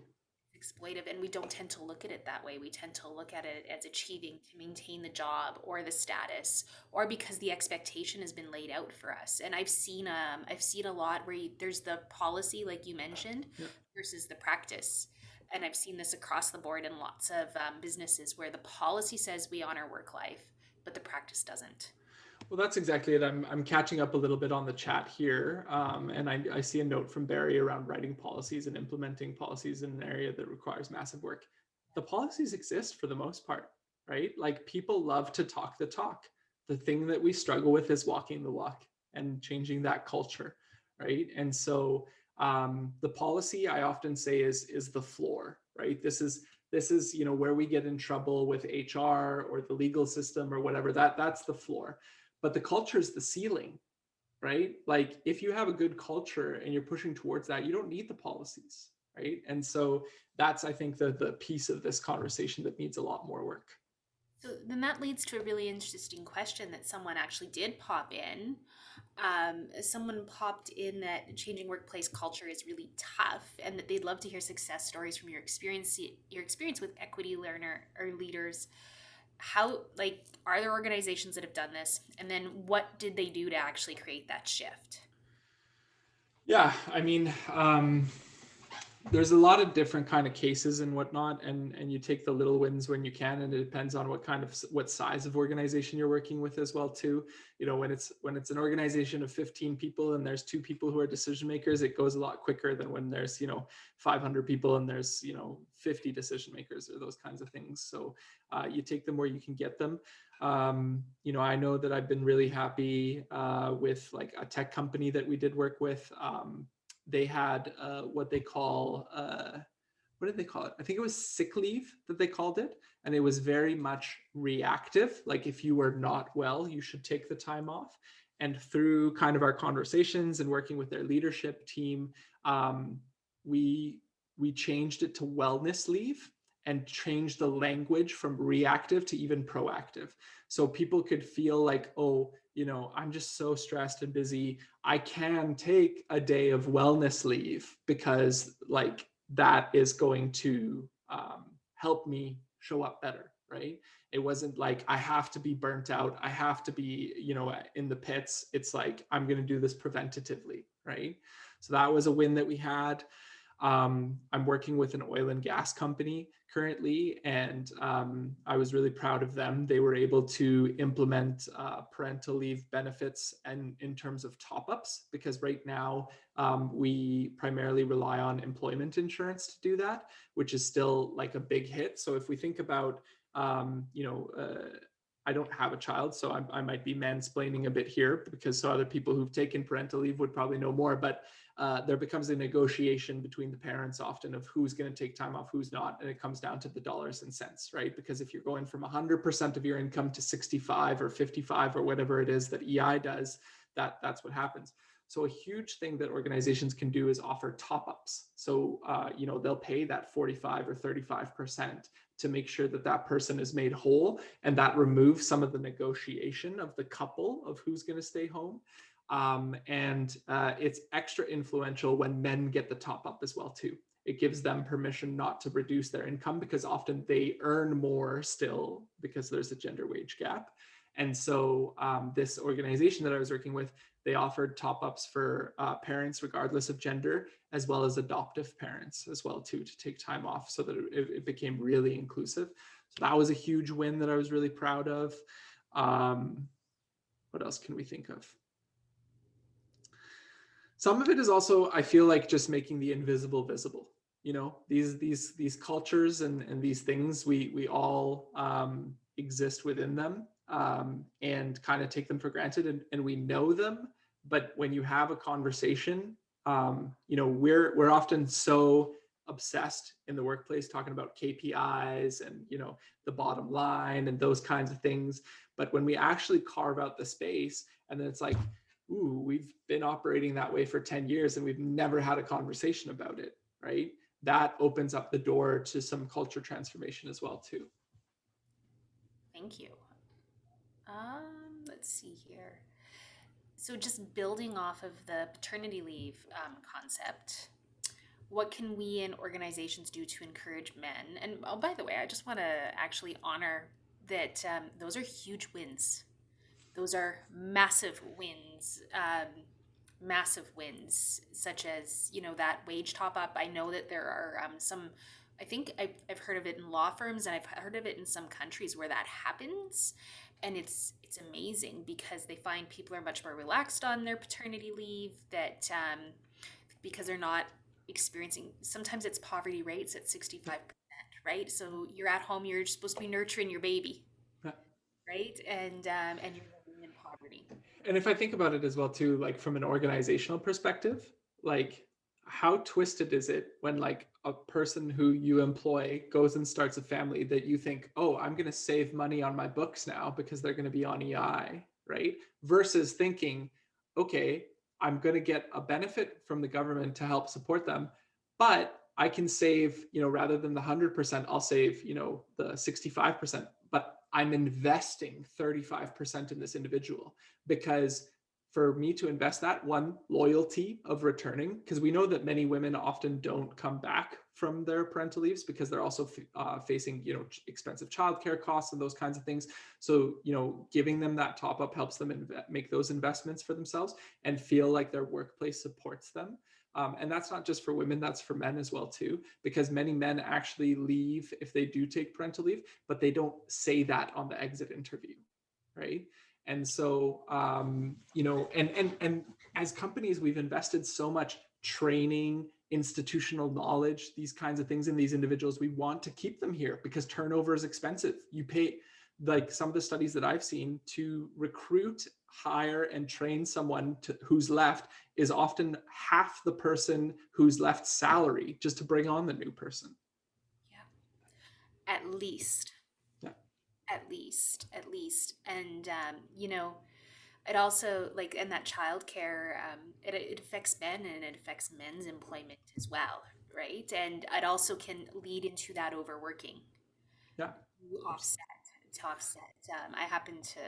Exploitive, and we don't tend to look at it that way. We tend to look at it as achieving to maintain the job or the status, or because the expectation has been laid out for us. And I've seen a lot where there's the policy, like you mentioned, Yeah. versus the practice. And I've seen this across the board in lots of businesses where the policy says we honor work life, but the practice doesn't. Well, that's exactly it. I'm catching up a little bit on the chat here, and I see a note from Barry around writing policies and implementing policies in an area that requires massive work. The policies exist for the most part, right? Like, people love to talk the talk. The thing that we struggle with is walking the walk and changing that culture, right? And so, the policy, I often say, is the floor, right? This is where we get in trouble with HR or the legal system or whatever. That's the floor, but the culture is the ceiling, right? Like, if you have a good culture and you're pushing towards that, you don't need the policies, right? And so that's, I think, the piece of this conversation that needs a lot more work. So then that leads to a really interesting question that someone actually did pop in. Someone popped in that changing workplace culture is really tough, and that they'd love to hear success stories from your experience with equity learner or leaders. How, like, are there organizations that have done this, and then what did they do to actually create that shift? Yeah, I mean, there's a lot of different kind of cases and whatnot, and you take the little wins when you can, and it depends on what size of organization you're working with as well too. When it's an organization of 15 people and there's 2 people who are decision makers, it goes a lot quicker than when there's 500 people and there's 50 decision makers or those kinds of things. So you take them where you can get them. I know that I've been really happy with, like, a tech company that we did work with. they had what they call what did they call it? I think it was sick leave that they called it. And it was very much reactive. Like if you were not well, you should take the time off. And through kind of our conversations and working with their leadership team, um, we changed it to wellness leave and changed the language from reactive to even proactive. So people could feel like, oh, I'm just so stressed and busy. I can take a day of wellness leave because like that is going to help me show up better, right? It wasn't like I have to be burnt out. I have to be, in the pits. It's like, I'm going to do this preventatively, right? So that was a win that we had. I'm working with an oil and gas company currently, and I was really proud of them. They were able to implement parental leave benefits and in terms of top-ups, because right now we primarily rely on employment insurance to do that, which is still like a big hit. So if we think about, I don't have a child, so I might be mansplaining a bit here, because so other people who've taken parental leave would probably know more, but there becomes a negotiation between the parents often of who's going to take time off, who's not. And it comes down to the dollars and cents, right? Because if you're going from 100% of your income to 65 or 55 or whatever it is that EI does, that's what happens. So a huge thing that organizations can do is offer top-ups. So, they'll pay that 45 or 35% to make sure that that person is made whole. And that removes some of the negotiation of the couple of who's going to stay home. And it's extra influential when men get the top up as well too. It gives them permission not to reduce their income, because often they earn more still because there's a gender wage gap. And so this organization that I was working with, they offered top ups for parents regardless of gender, as well as adoptive parents as well too, to take time off, so that it became really inclusive. So that was a huge win that I was really proud of. What else can we think of? Some of it is also, I feel like, just making the invisible visible. These cultures and these things, we all exist within them, and kind of take them for granted, and we know them. But when you have a conversation, we're often so obsessed in the workplace talking about KPIs and the bottom line and those kinds of things. But when we actually carve out the space, and then it's like, ooh, we've been operating that way for 10 years and we've never had a conversation about it, right? That opens up the door to some culture transformation as well too. Thank you. Let's see here. So, just building off of the paternity leave concept, what can we in organizations do to encourage men? And oh, by the way, I just want to actually honor that those are huge wins. Those are massive wins, such as that wage top up. I know that there are some. I think I've heard of it in law firms, and I've heard of it in some countries where that happens, and it's amazing because they find people are much more relaxed on their paternity leave. That because they're not experiencing. Sometimes it's poverty rates at 65%, right? So you're at home, you're supposed to be nurturing your baby, right? And you're living in poverty. And if I think about it as well too, like from an organizational perspective, like how twisted is it when like a person who you employ goes and starts a family that you think, oh, I'm going to save money on my books now because they're going to be on EI, right? Versus thinking, okay, I'm going to get a benefit from the government to help support them, but I can save, rather than the 100%, I'll save, the 65%, but I'm investing 35% in this individual, because for me to invest that, one, loyalty of returning, because we know that many women often don't come back from their parental leaves because they're also facing expensive childcare costs and those kinds of things. So giving them that top up helps them make those investments for themselves and feel like their workplace supports them. And that's not just for women, that's for men as well too, because many men actually leave if they do take parental leave, but they don't say that on the exit interview, right? And so, and as companies, we've invested so much training, institutional knowledge, these kinds of things in these individuals. We want to keep them here because turnover is expensive. You pay, like some of the studies that I've seen, to recruit hire and train someone who's left is often half the person who's left salary just to bring on the new person. Yeah. At least. Yeah. At least. And, it also, like, and that childcare, it affects men and it affects men's employment as well, right? And it also can lead into that overworking Yeah. to offset, to offset. I happen to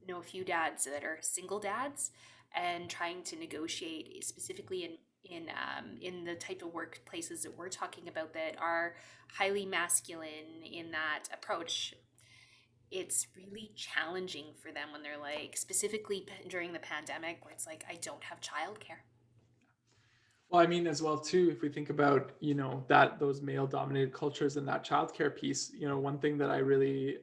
know a few dads that are single dads and trying to negotiate specifically in the type of workplaces that we're talking about that are highly masculine in that approach. It's really challenging for them when they're like, specifically during the pandemic, where it's like, I don't have childcare. Well, I mean, as well too, if we think about, that those male dominated cultures and that childcare piece, one thing that I really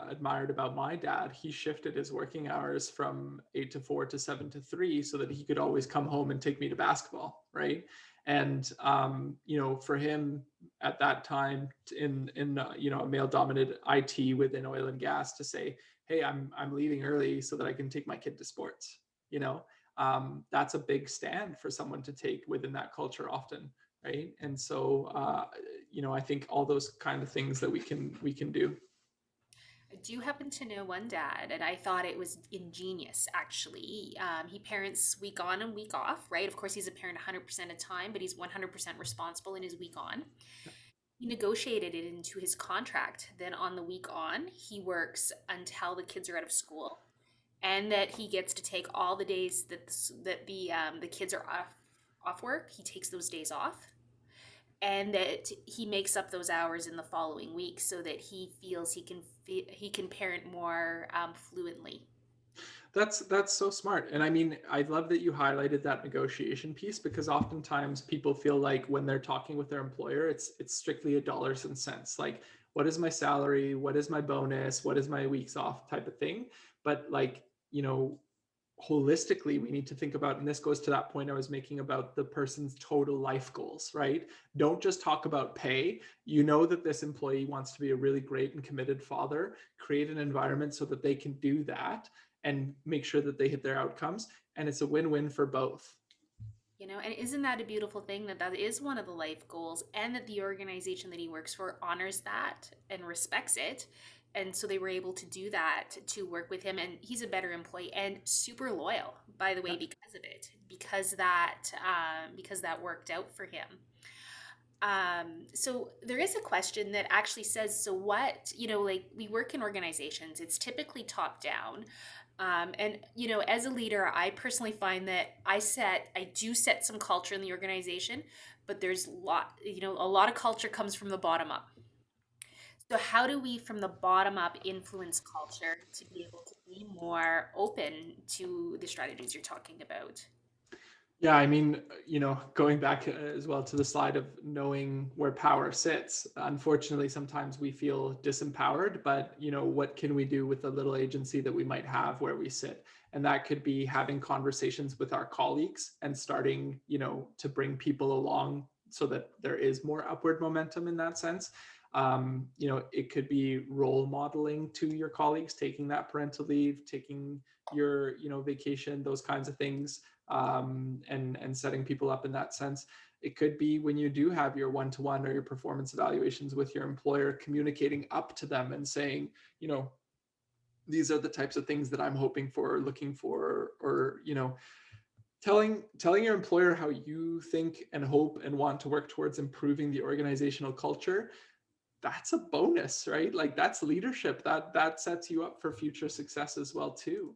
admired about my dad, he shifted his working hours from 8 to 4 to 7 to 3 so that he could always come home and take me to basketball, right? And for him at that time in a male dominated IT within oil and gas to say, hey, I'm leaving early so that I can take my kid to sports, you know that's a big stand for someone to take within that culture often, right? And so I think all those kind of things that we can do. I do happen to know one dad, and I thought it was ingenious actually. He parents week on and week off, right? Of course, he's a parent 100% of the time, but he's 100% responsible in his week on. He negotiated it into his contract. Then on the week on, he works until the kids are out of school, and that he gets to take all the days that the kids are off work. He takes those days off, and that he makes up those hours in the following week so that he feels he can parent more fluently. That's so smart. And I mean, I love that you highlighted that negotiation piece because oftentimes people feel like when they're talking with their employer, it's strictly a dollars and cents. Like, what is my salary? What is my bonus? What is my weeks off type of thing? But like, holistically we need to think about, and this goes to that point I was making about the person's total life goals, right? Don't just talk about pay. You know that this employee wants to be a really great and committed father. Create an environment so that they can do that and make sure that they hit their outcomes, and it's a win-win for both. And isn't that a beautiful thing that that is one of the life goals, and that the organization that he works for honors that and respects it? And so they were able to do that to work with him, and he's a better employee and super loyal, by the way, Yeah. because of it, because that worked out for him. So there is a question that actually says, so what, like, we work in organizations, it's typically top down. And as a leader, I personally find that I do set some culture in the organization, but there's a lot of culture comes from the bottom up. So how do we, from the bottom up, influence culture to be able to be more open to the strategies you're talking about? Yeah, I mean, going back as well to the slide of knowing where power sits, unfortunately, sometimes we feel disempowered, but, what can we do with the little agency that we might have where we sit? And that could be having conversations with our colleagues and starting, to bring people along so that there is more upward momentum in that sense. It could be role modeling to your colleagues, taking that parental leave, taking your, vacation, those kinds of things, and setting people up in that sense. It could be when you do have your one-to-one or your performance evaluations with your employer, communicating up to them and saying, these are the types of things that I'm hoping for, or looking for, or telling your employer how you think and hope and want to work towards improving the organizational culture. That's a bonus, right? Like, that's leadership. That sets you up for future success as well too.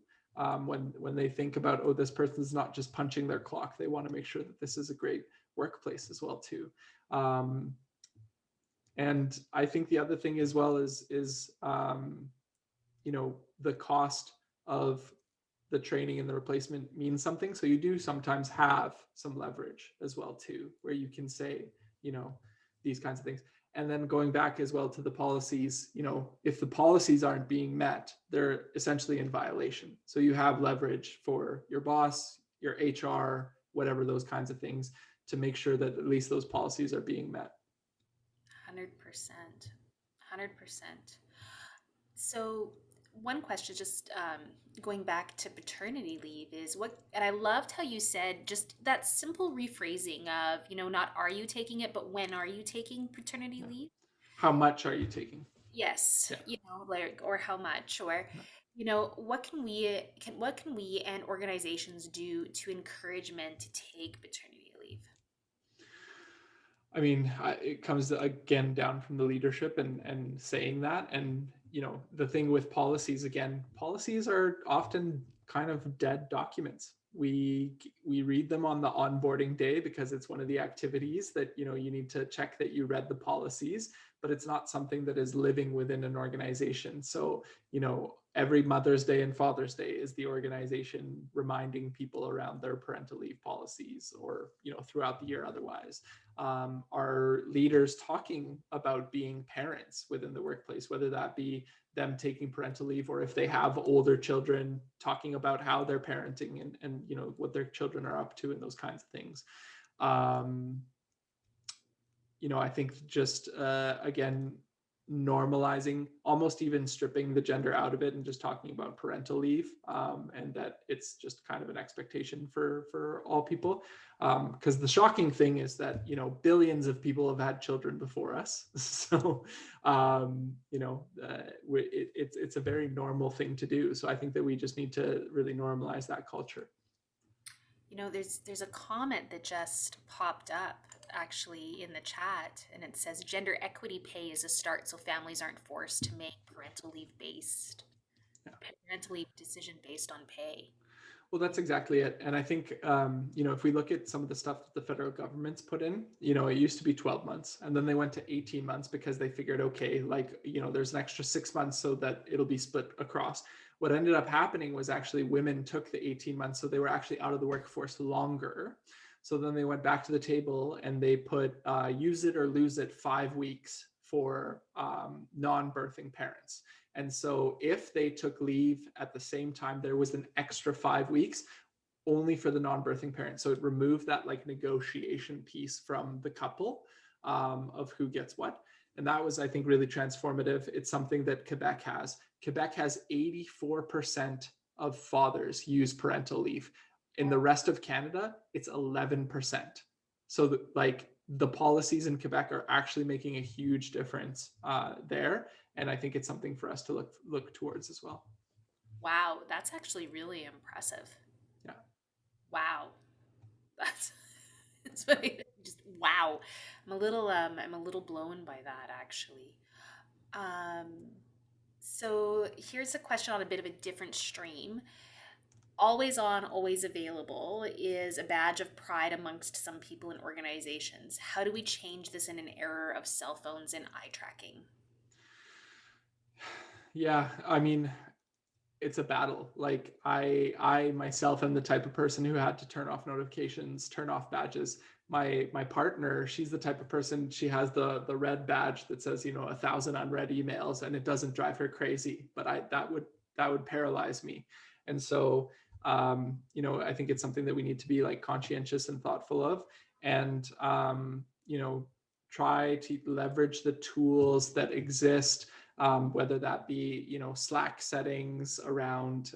When they think about, oh, this person's not just punching their clock, they want to make sure that this is a great workplace as well too. And I think the other thing as well is the cost of the training and the replacement means something. So you do sometimes have some leverage as well too, where you can say, these kinds of things. And then going back as well to the policies, if the policies aren't being met, they're essentially in violation. So you have leverage for your boss, your HR, whatever, those kinds of things, to make sure that at least those policies are being met. 100%. 100%. So one question, just going back to paternity leave, is what, and I loved how you said just that simple rephrasing of, not are you taking it, but when are you taking paternity Yeah. leave? How much are you taking? Yes, Yeah. like, or how much, or, Yeah. what can we and organizations do to encourage men to take paternity leave? I mean, it comes again down from the leadership and saying that. And, the thing with policies, again, policies are often kind of dead documents. We read them on the onboarding day because it's one of the activities that, you need to check that you read the policies, but it's not something that is living within an organization. So, every Mother's Day and Father's Day is the organization reminding people around their parental leave policies, or, throughout the year otherwise. Are leaders talking about being parents within the workplace, whether that be them taking parental leave, or if they have older children, talking about how they're parenting, and what their children are up to, and those kinds of things. um, I think just again, normalizing, almost even stripping the gender out of it and just talking about parental leave, and that it's just kind of an expectation for all people. Because the shocking thing is that billions of people have had children before us, so it's a very normal thing to do. So I think that we just need to really normalize that culture. There's a comment that just popped up actually in the chat, and it says gender equity pay is a start so families aren't forced to make Yeah. parental leave decision based on pay. Well, that's exactly it. And I think, if we look at some of the stuff that the federal government's put in, it used to be 12 months, and then they went to 18 months because they figured, okay, like, there's an extra 6 months so that it'll be split across. What ended up happening was actually women took the 18 months, so they were actually out of the workforce longer. So then they went back to the table and they put use it or lose it 5 weeks for non-birthing parents. And so if they took leave at the same time, there was an extra 5 weeks only for the non-birthing parent. So it removed that like negotiation piece from the couple, of who gets what. And that was, I think, really transformative. It's something that Quebec has. Quebec has 84% of fathers use parental leave. In the rest of Canada, it's 11%. So like the policies in Quebec are actually making a huge difference there. And I think it's something for us to look towards as well. Wow, that's actually really impressive. Yeah. Wow, that's it's very, just wow. I'm a little blown by that actually. Um, so here's a question on a bit of a different stream. Always on, always available is a badge of pride amongst some people and organizations. How do we change this in an era of cell phones and eye tracking? Yeah. I mean, it's a battle. Like I myself am the type of person who had to turn off notifications, turn off badges. My partner, she's the type of person, she has the red badge that says 1,000 unread emails, and it doesn't drive her crazy, but I that would paralyze me. And so I think it's something that we need to be like conscientious and thoughtful of, and try to leverage the tools that exist, whether that be Slack settings around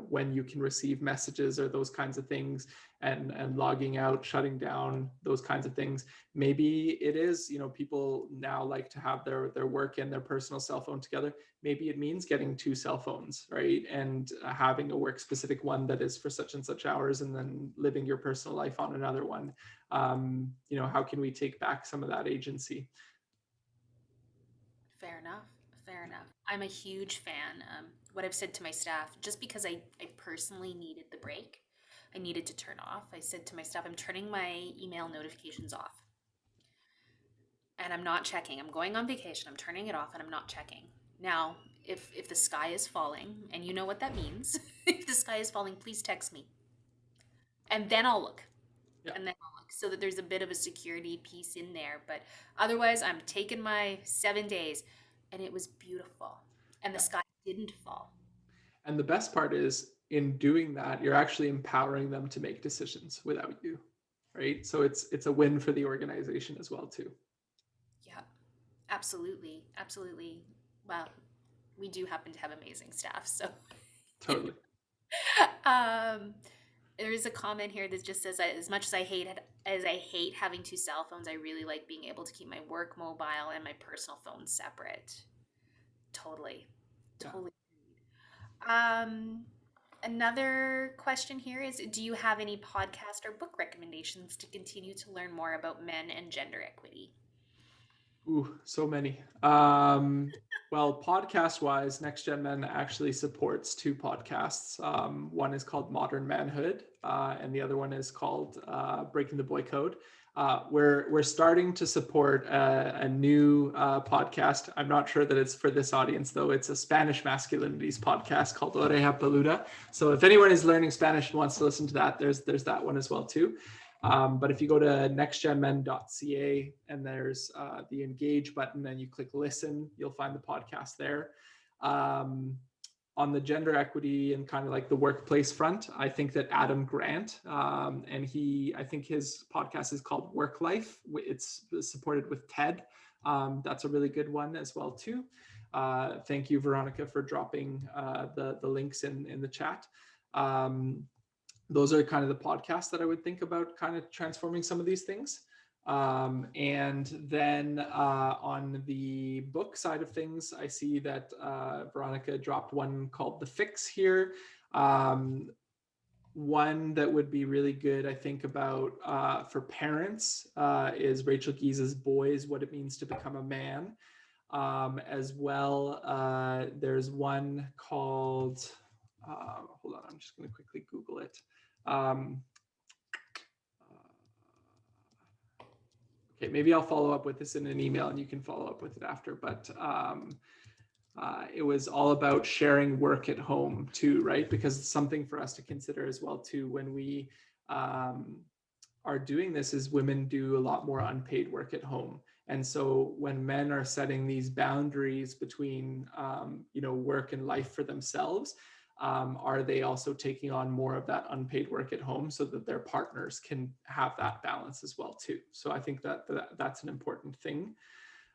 when you can receive messages or those kinds of things, and logging out, shutting down, those kinds of things. Maybe it is people now like to have their work and their personal cell phone together. Maybe it means getting two cell phones, right, and having a work specific one that is for such and such hours, and then living your personal life on another one. How can we take back some of that agency? Fair enough. Fair enough. I'm a huge fan. What I've said to my staff, just because I personally needed the break, I needed to turn off. I said to my staff, I'm turning my email notifications off and I'm not checking. I'm going on vacation. I'm turning it off and I'm not checking. Now, if the sky is falling, and you know what that means, if the sky is falling, please text me, and then I'll look, Yeah. and then I'll look, so that there's a bit of a security piece in there. But otherwise, I'm taking my 7 days, and it was beautiful, and the Yeah. sky didn't fall. And the best part is, in doing that, you're actually empowering them to make decisions without you, right? So it's a win for the organization as well too. Yeah, absolutely, absolutely. Well, We do happen to have amazing staff. So Totally. um, there is a comment here that just says, as much as I hate having two cell phones, I really like being able to keep my work mobile and my personal phone separate. Totally. Yeah. Totally. Um, Another question here is, do you have any podcast or book recommendations to continue to learn more about men and gender equity? Ooh, so many. Well, podcast wise, Next Gen Men actually supports two podcasts. One is called Modern Manhood, and the other one is called Breaking the Boy Code. We're starting to support a new podcast. I'm not sure that it's for this audience though. It's a Spanish masculinities podcast called Oreja Peluda. So if anyone is learning Spanish and wants to listen to that, there's that one as well too. But if you go to nextgenmen.ca and there's the engage button and you click listen, you'll find the podcast there. Um, on the gender equity and kind of like the workplace front, I think that Adam Grant, and I think his podcast is called Work Life. It's supported with TED. That's a really good one as well too. Thank you, Veronica, for dropping the links in the chat. Those are kind of the podcasts that I would think about kind of transforming some of these things. And then on the book side of things, I see that Veronica dropped one called The Fix here. One that would be really good, I think, about for parents is Rachel Gies's Boys, What It Means to Become a Man. As well, there's one called, hold on, I'm just going to quickly Google it. Um, okay, maybe I'll follow up with this in an email and you can follow up with it after. But it was all about sharing work at home too, right? Because it's something for us to consider as well too when we are doing this is women do a lot more unpaid work at home. And so when men are setting these boundaries between, work and life for themselves, are they also taking on more of that unpaid work at home so that their partners can have that balance as well too? So I think that's an important thing.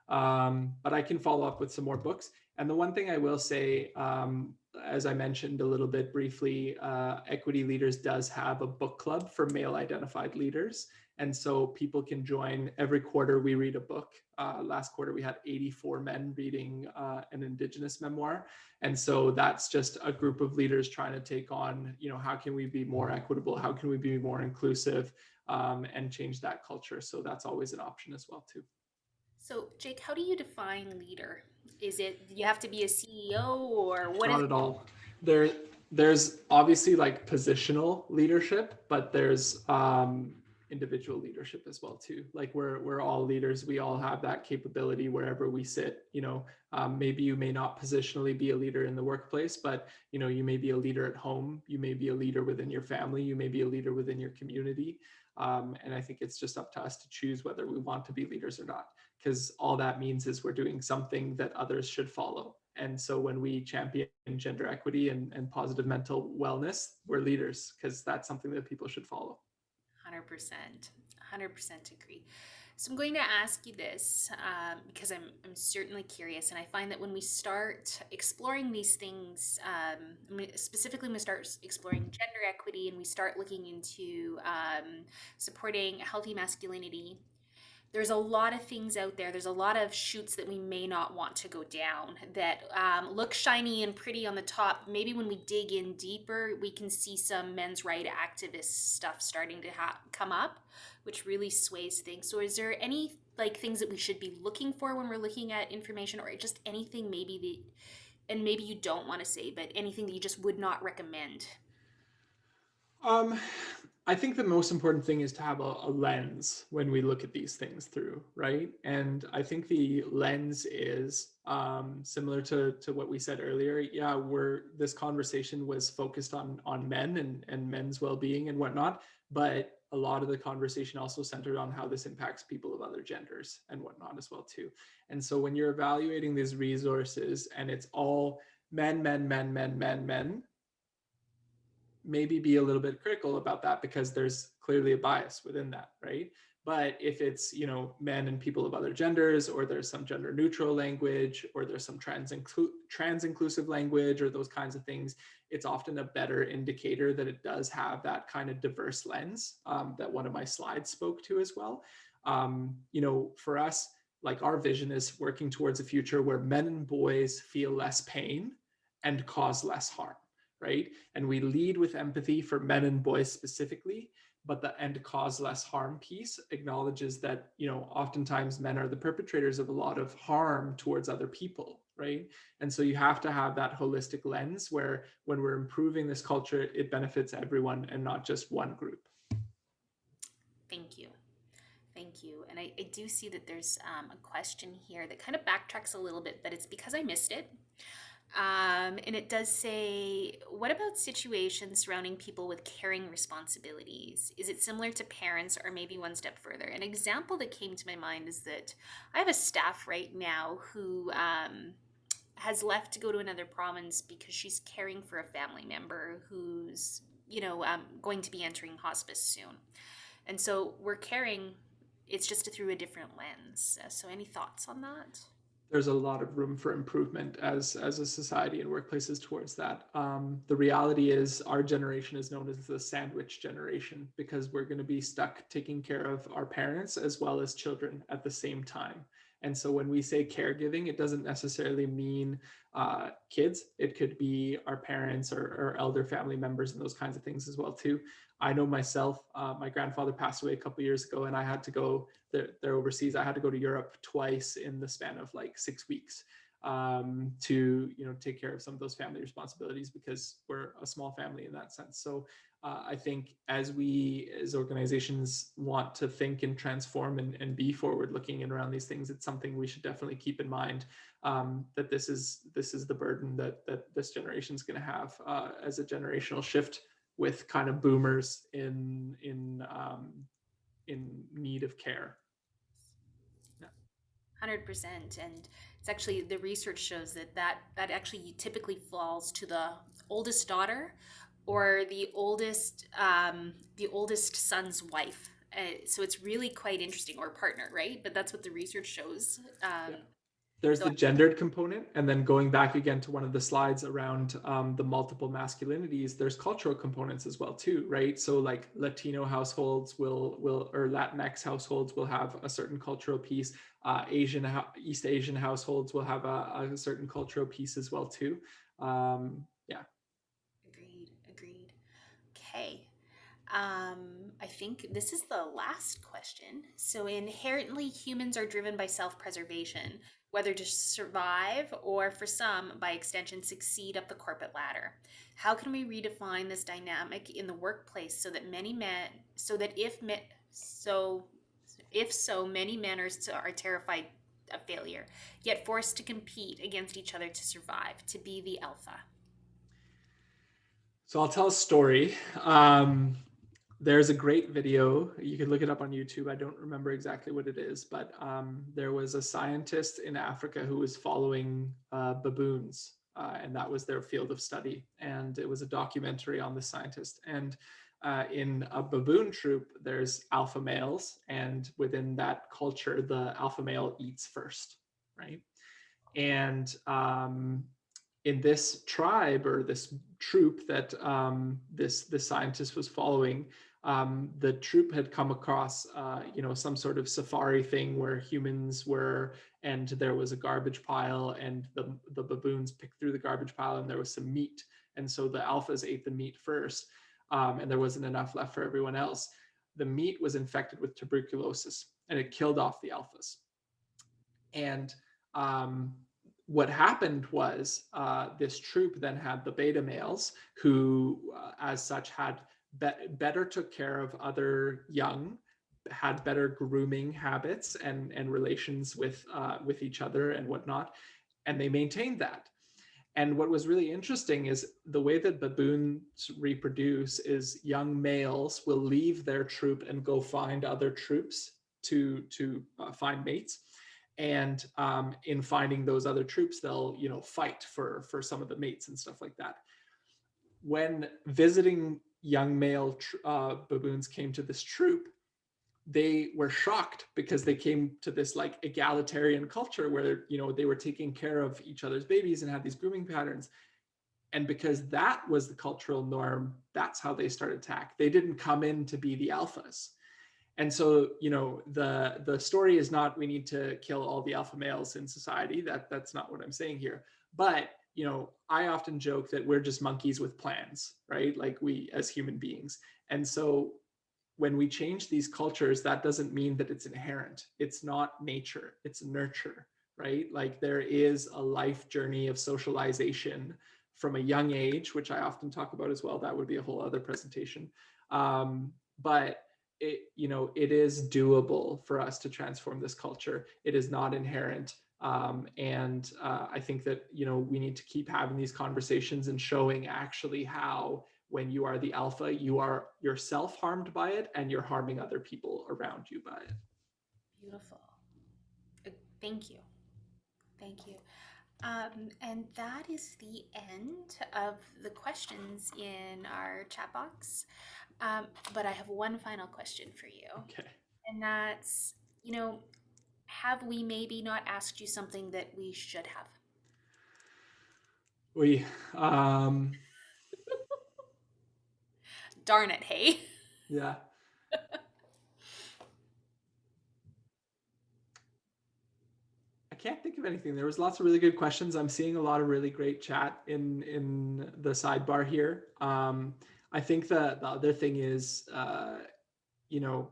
But I can follow up with some more books. And the one thing I will say, as I mentioned a little bit briefly, Equity Leaders does have a book club for male identified leaders. And so people can join. Every quarter we read a book. Last quarter we had 84 men reading an Indigenous memoir. And so that's just a group of leaders trying to take on, how can we be more equitable? How can we be more inclusive and change that culture? So that's always an option as well too. So, Jake, how do you define leader? Is it you have to be a CEO or what is Not it? at all. There, there's obviously like positional leadership, but there's individual leadership as well too. Like we're all leaders. We all have that capability wherever we sit. Maybe you may not positionally be a leader in the workplace, but you may be a leader at home. You may be a leader within your family. You may be a leader within your community. And I think it's just up to us to choose whether we want to be leaders or not, because all that means is we're doing something that others should follow. And so when we champion gender equity and positive mental wellness, we're leaders because that's something that people should follow. 100%. 100% agree. So I'm going to ask you this because I'm certainly curious, and I find that when we start exploring these things, specifically when we start exploring gender equity and we start looking into supporting healthy masculinity, there's a lot of things out there. There's a lot of shoots that we may not want to go down that look shiny and pretty on the top. Maybe when we dig in deeper, we can see some men's right activist stuff starting to come up, which really sways things. So, is there any like things that we should be looking for when we're looking at information, or just anything maybe and maybe you don't want to say, but anything that you just would not recommend? Um, I think the most important thing is to have a lens when we look at these things through, right? And I think the lens is similar to what we said earlier. Yeah, this conversation was focused on men and men's well-being and whatnot, but a lot of the conversation also centered on how this impacts people of other genders and whatnot as well too. And so when you're evaluating these resources and it's all men, men, men, men, men, men, maybe be a little bit critical about that because there's clearly a bias within that, right? But if it's, men and people of other genders, or there's some gender neutral language, or there's some trans inclusive language, or those kinds of things, it's often a better indicator that it does have that kind of diverse lens, that one of my slides spoke to as well. For us, like, our vision is working towards a future where men and boys feel less pain and cause less harm, right? And we lead with empathy for men and boys specifically, but the end cause less harm piece acknowledges that, oftentimes men are the perpetrators of a lot of harm towards other people, right? And so you have to have that holistic lens where, when we're improving this culture, it benefits everyone and not just one group. Thank you. Thank you. And I do see that there's a question here that kind of backtracks a little bit, but it's because I missed it. And it does say, what about situations surrounding people with caring responsibilities? Is it similar to parents, or maybe one step further? An example that came to my mind is that I have a staff right now who has left to go to another province because she's caring for a family member who's, going to be entering hospice soon. And so we're caring, it's just through a different lens. So, any thoughts on that? There's a lot of room for improvement as a society and workplaces towards that. The reality is, our generation is known as the sandwich generation, because we're going to be stuck taking care of our parents as well as children at the same time. And so when we say caregiving, it doesn't necessarily mean kids. It could be our parents, or elder family members, and those kinds of things as well too. I know myself, my grandfather passed away a couple of years ago, and I had to go, they're overseas. I had to go to Europe twice in the span of like 6 weeks, to take care of some of those family responsibilities, because we're a small family in that sense. So I think, as we as organizations want to think and transform and be forward looking and around these things, it's something we should definitely keep in mind, that this is the burden that this generation is going to have, as a generational shift, with kind of boomers in need of care. Yeah. 100%. And it's actually, the research shows that actually typically falls to the oldest daughter, or the oldest son's wife. So it's really quite interesting, or partner, right? But that's what the research shows. Yeah. There's So the gendered component, and then going back again to one of the slides around, the multiple masculinities, there's cultural components as well too, right? So like, Latino households will or Latinx households will have a certain cultural piece. East Asian households will have a certain cultural piece as well too. Yeah. agreed, agreed. Okay. I think this is the last question. So, inherently, humans are driven by self preservation, whether to survive or, for some, by extension, succeed up the corporate ladder. How can we redefine this dynamic in the workplace so that many men, so that if so, many men are terrified of failure, yet forced to compete against each other to survive, to be the alpha? So I'll tell a story. There's a great video. You can look it up on YouTube. I don't remember exactly what it is, but there was a scientist in Africa who was following baboons, and that was their field of study. And it was a documentary on the scientist. And in a baboon troop, there's alpha males, and within that culture, the alpha male eats first, right? And in this tribe, or this troop that this scientist was following, the troop had come across some sort of safari thing where humans were, and there was a garbage pile, and the baboons picked through the garbage pile, and there was some meat, and so the alphas ate the meat first, and there wasn't enough left for everyone else. The meat was infected with tuberculosis, and it killed off the alphas. And um, what happened was, this troop then had the beta males who, as such, had better took care of other young, had better grooming habits and relations with each other and whatnot, and they maintained that. And what was really interesting is the way that baboons reproduce is, young males will leave their troop and go find other troops to find mates. And in finding those other troops, they'll fight for some of the mates and stuff like that. When visiting young male baboons came to this troop, they were shocked because they came to this like egalitarian culture where, you know, they were taking care of each other's babies and had these grooming patterns. And because that was the cultural norm, that's how they started to act. They didn't come in to be the alphas. And so, you know, the story is not we need to kill all the alpha males in society. That's not what I'm saying here. But, you know, I often joke that we're just monkeys with plans, right? Like we as human beings. And so when we change these cultures, that doesn't mean that it's inherent. It's not nature, it's nurture, right? Like there is a life journey of socialization from a young age, which I often talk about as well. That would be a whole other presentation. But it, you know, it is doable for us to transform this culture. It is not inherent. I think that, you know, we need to keep having these conversations and showing actually how when you are the alpha, you are yourself harmed by it and you're harming other people around you by it. Beautiful. Uh, Thank you. Thank you. And that is the end of the questions in our chat box. But I have one final question for you. Okay. And that's, you know, have we maybe not asked you something that we should have? We, um, Darn it, hey. yeah, I can't think of anything. There was lots of really good questions. I'm seeing a lot of really great chat in the sidebar here. I think the other thing is, you know,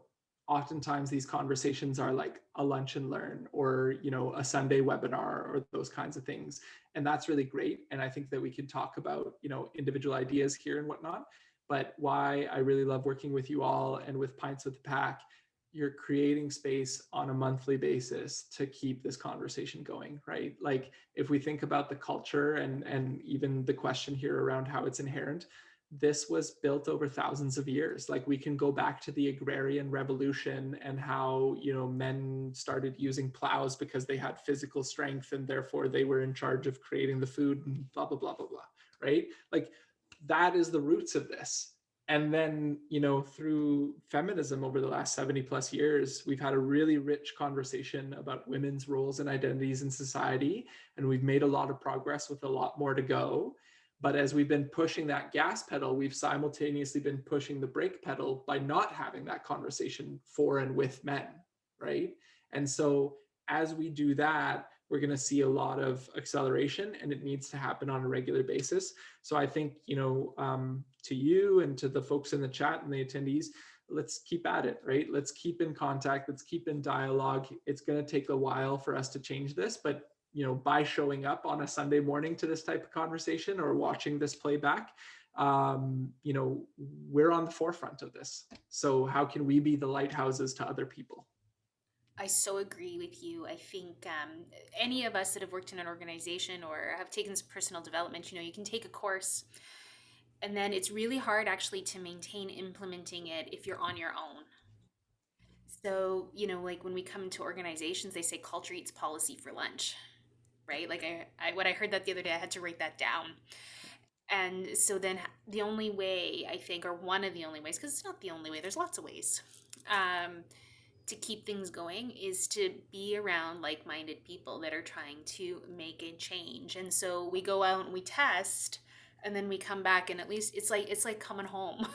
oftentimes these conversations are like a lunch and learn or, you know, a Sunday webinar or those kinds of things. And that's really great. And I think that we can talk about, you know, individual ideas here and whatnot. But why I really love working with you all and with Pints with the Pack, you're creating space on a monthly basis to keep this conversation going, right? Like if we think about the culture and even the question here around how it's inherent, this was built over thousands of years. Like we can go back to the agrarian revolution and how, you know, men started using plows because they had physical strength and therefore they were in charge of creating the food and blah blah blah blah blah, right? Like that is the roots of this. And then, you know, through feminism over the last 70 plus years, we've had a really rich conversation about women's roles and identities in society, and we've made a lot of progress with a lot more to go. But as we've been pushing that gas pedal, we've simultaneously been pushing the brake pedal by not having that conversation for and with men, right? And so as we do that, we're going to see a lot of acceleration, and it needs to happen on a regular basis. So I think, you know, to you and to the folks in the chat and the attendees, let's keep at it, right? Let's keep in contact. Let's keep in dialogue. It's going to take a while for us to change this, but you know, by showing up on a Sunday morning to this type of conversation or watching this playback, you know, we're on the forefront of this. So how can we be the lighthouses to other people? I so agree with you. I think any of us that have worked in an organization or have taken some personal development, you know, you can take a course and then it's really hard actually to maintain implementing it if you're on your own. So, you know, like when we come to organizations, they say culture eats policy for lunch, right? Like when I heard that the other day, I had to write that down. And so then the only way I think, or one of the only ways, because it's not the only way, there's lots of ways, um, to keep things going is to be around like-minded people that are trying to make a change. And so we go out and we test, and then we come back, and at least it's like coming home,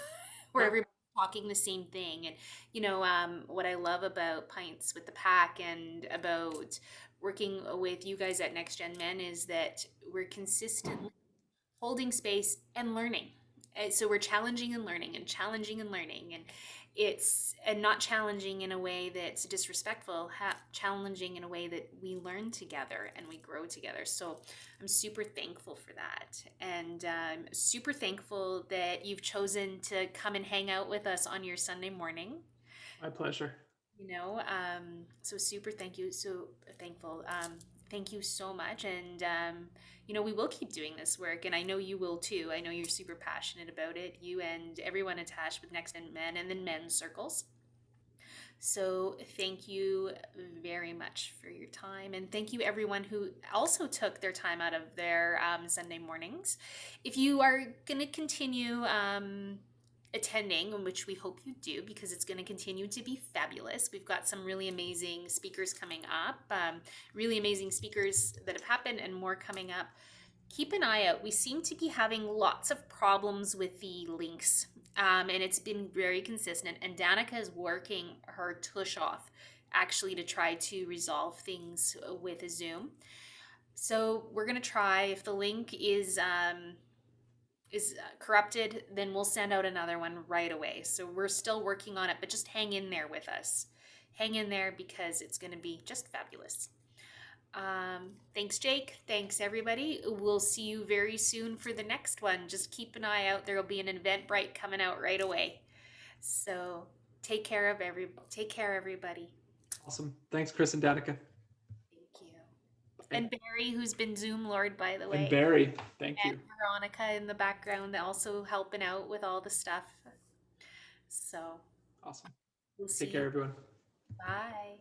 where Yeah, everybody's talking the same thing. And you know, what I love about Pints with the Pack and about working with you guys at Next Gen Men is that we're consistently holding space and learning. So we're challenging and learning and challenging and learning, and it's and not challenging in a way that's disrespectful, challenging in a way that we learn together and we grow together. So I'm super thankful for that, and super thankful that you've chosen to come and hang out with us on your Sunday morning. my pleasure. You know, so super thank you, so thankful. Thank you so much, and you know, we will keep doing this work, and I know you will too. I know you're super passionate about it, you and everyone attached with Next Gen Men and then men's circles. So thank you very much for your time, and thank you everyone who also took their time out of their Sunday mornings. If you are going to continue attending, and which we hope you do because it's going to continue to be fabulous. We've got some really amazing speakers coming up, really amazing speakers that have happened, and more coming up. Keep an eye out. We seem to be having lots of problems with the links, and it's been very consistent. And Danica is working her tush off actually to try to resolve things with a Zoom. So we're going to try. If the link is corrupted, then we'll send out another one right away. So we're still working on it, but just hang in there with us. Hang in there because it's going to be just fabulous. Thanks, Jake. Thanks, everybody. We'll see you very soon for the next one. Just keep an eye out. There will be an Eventbrite coming out right away. So take care, everybody. Awesome. Thanks, Chris and Danica. Thank you. And Barry, who's been Zoom Lord, by the And way. Barry, thank And you. Veronica in the background also helping out with all the stuff. So Awesome. we'll see Take care, you. everyone. Bye.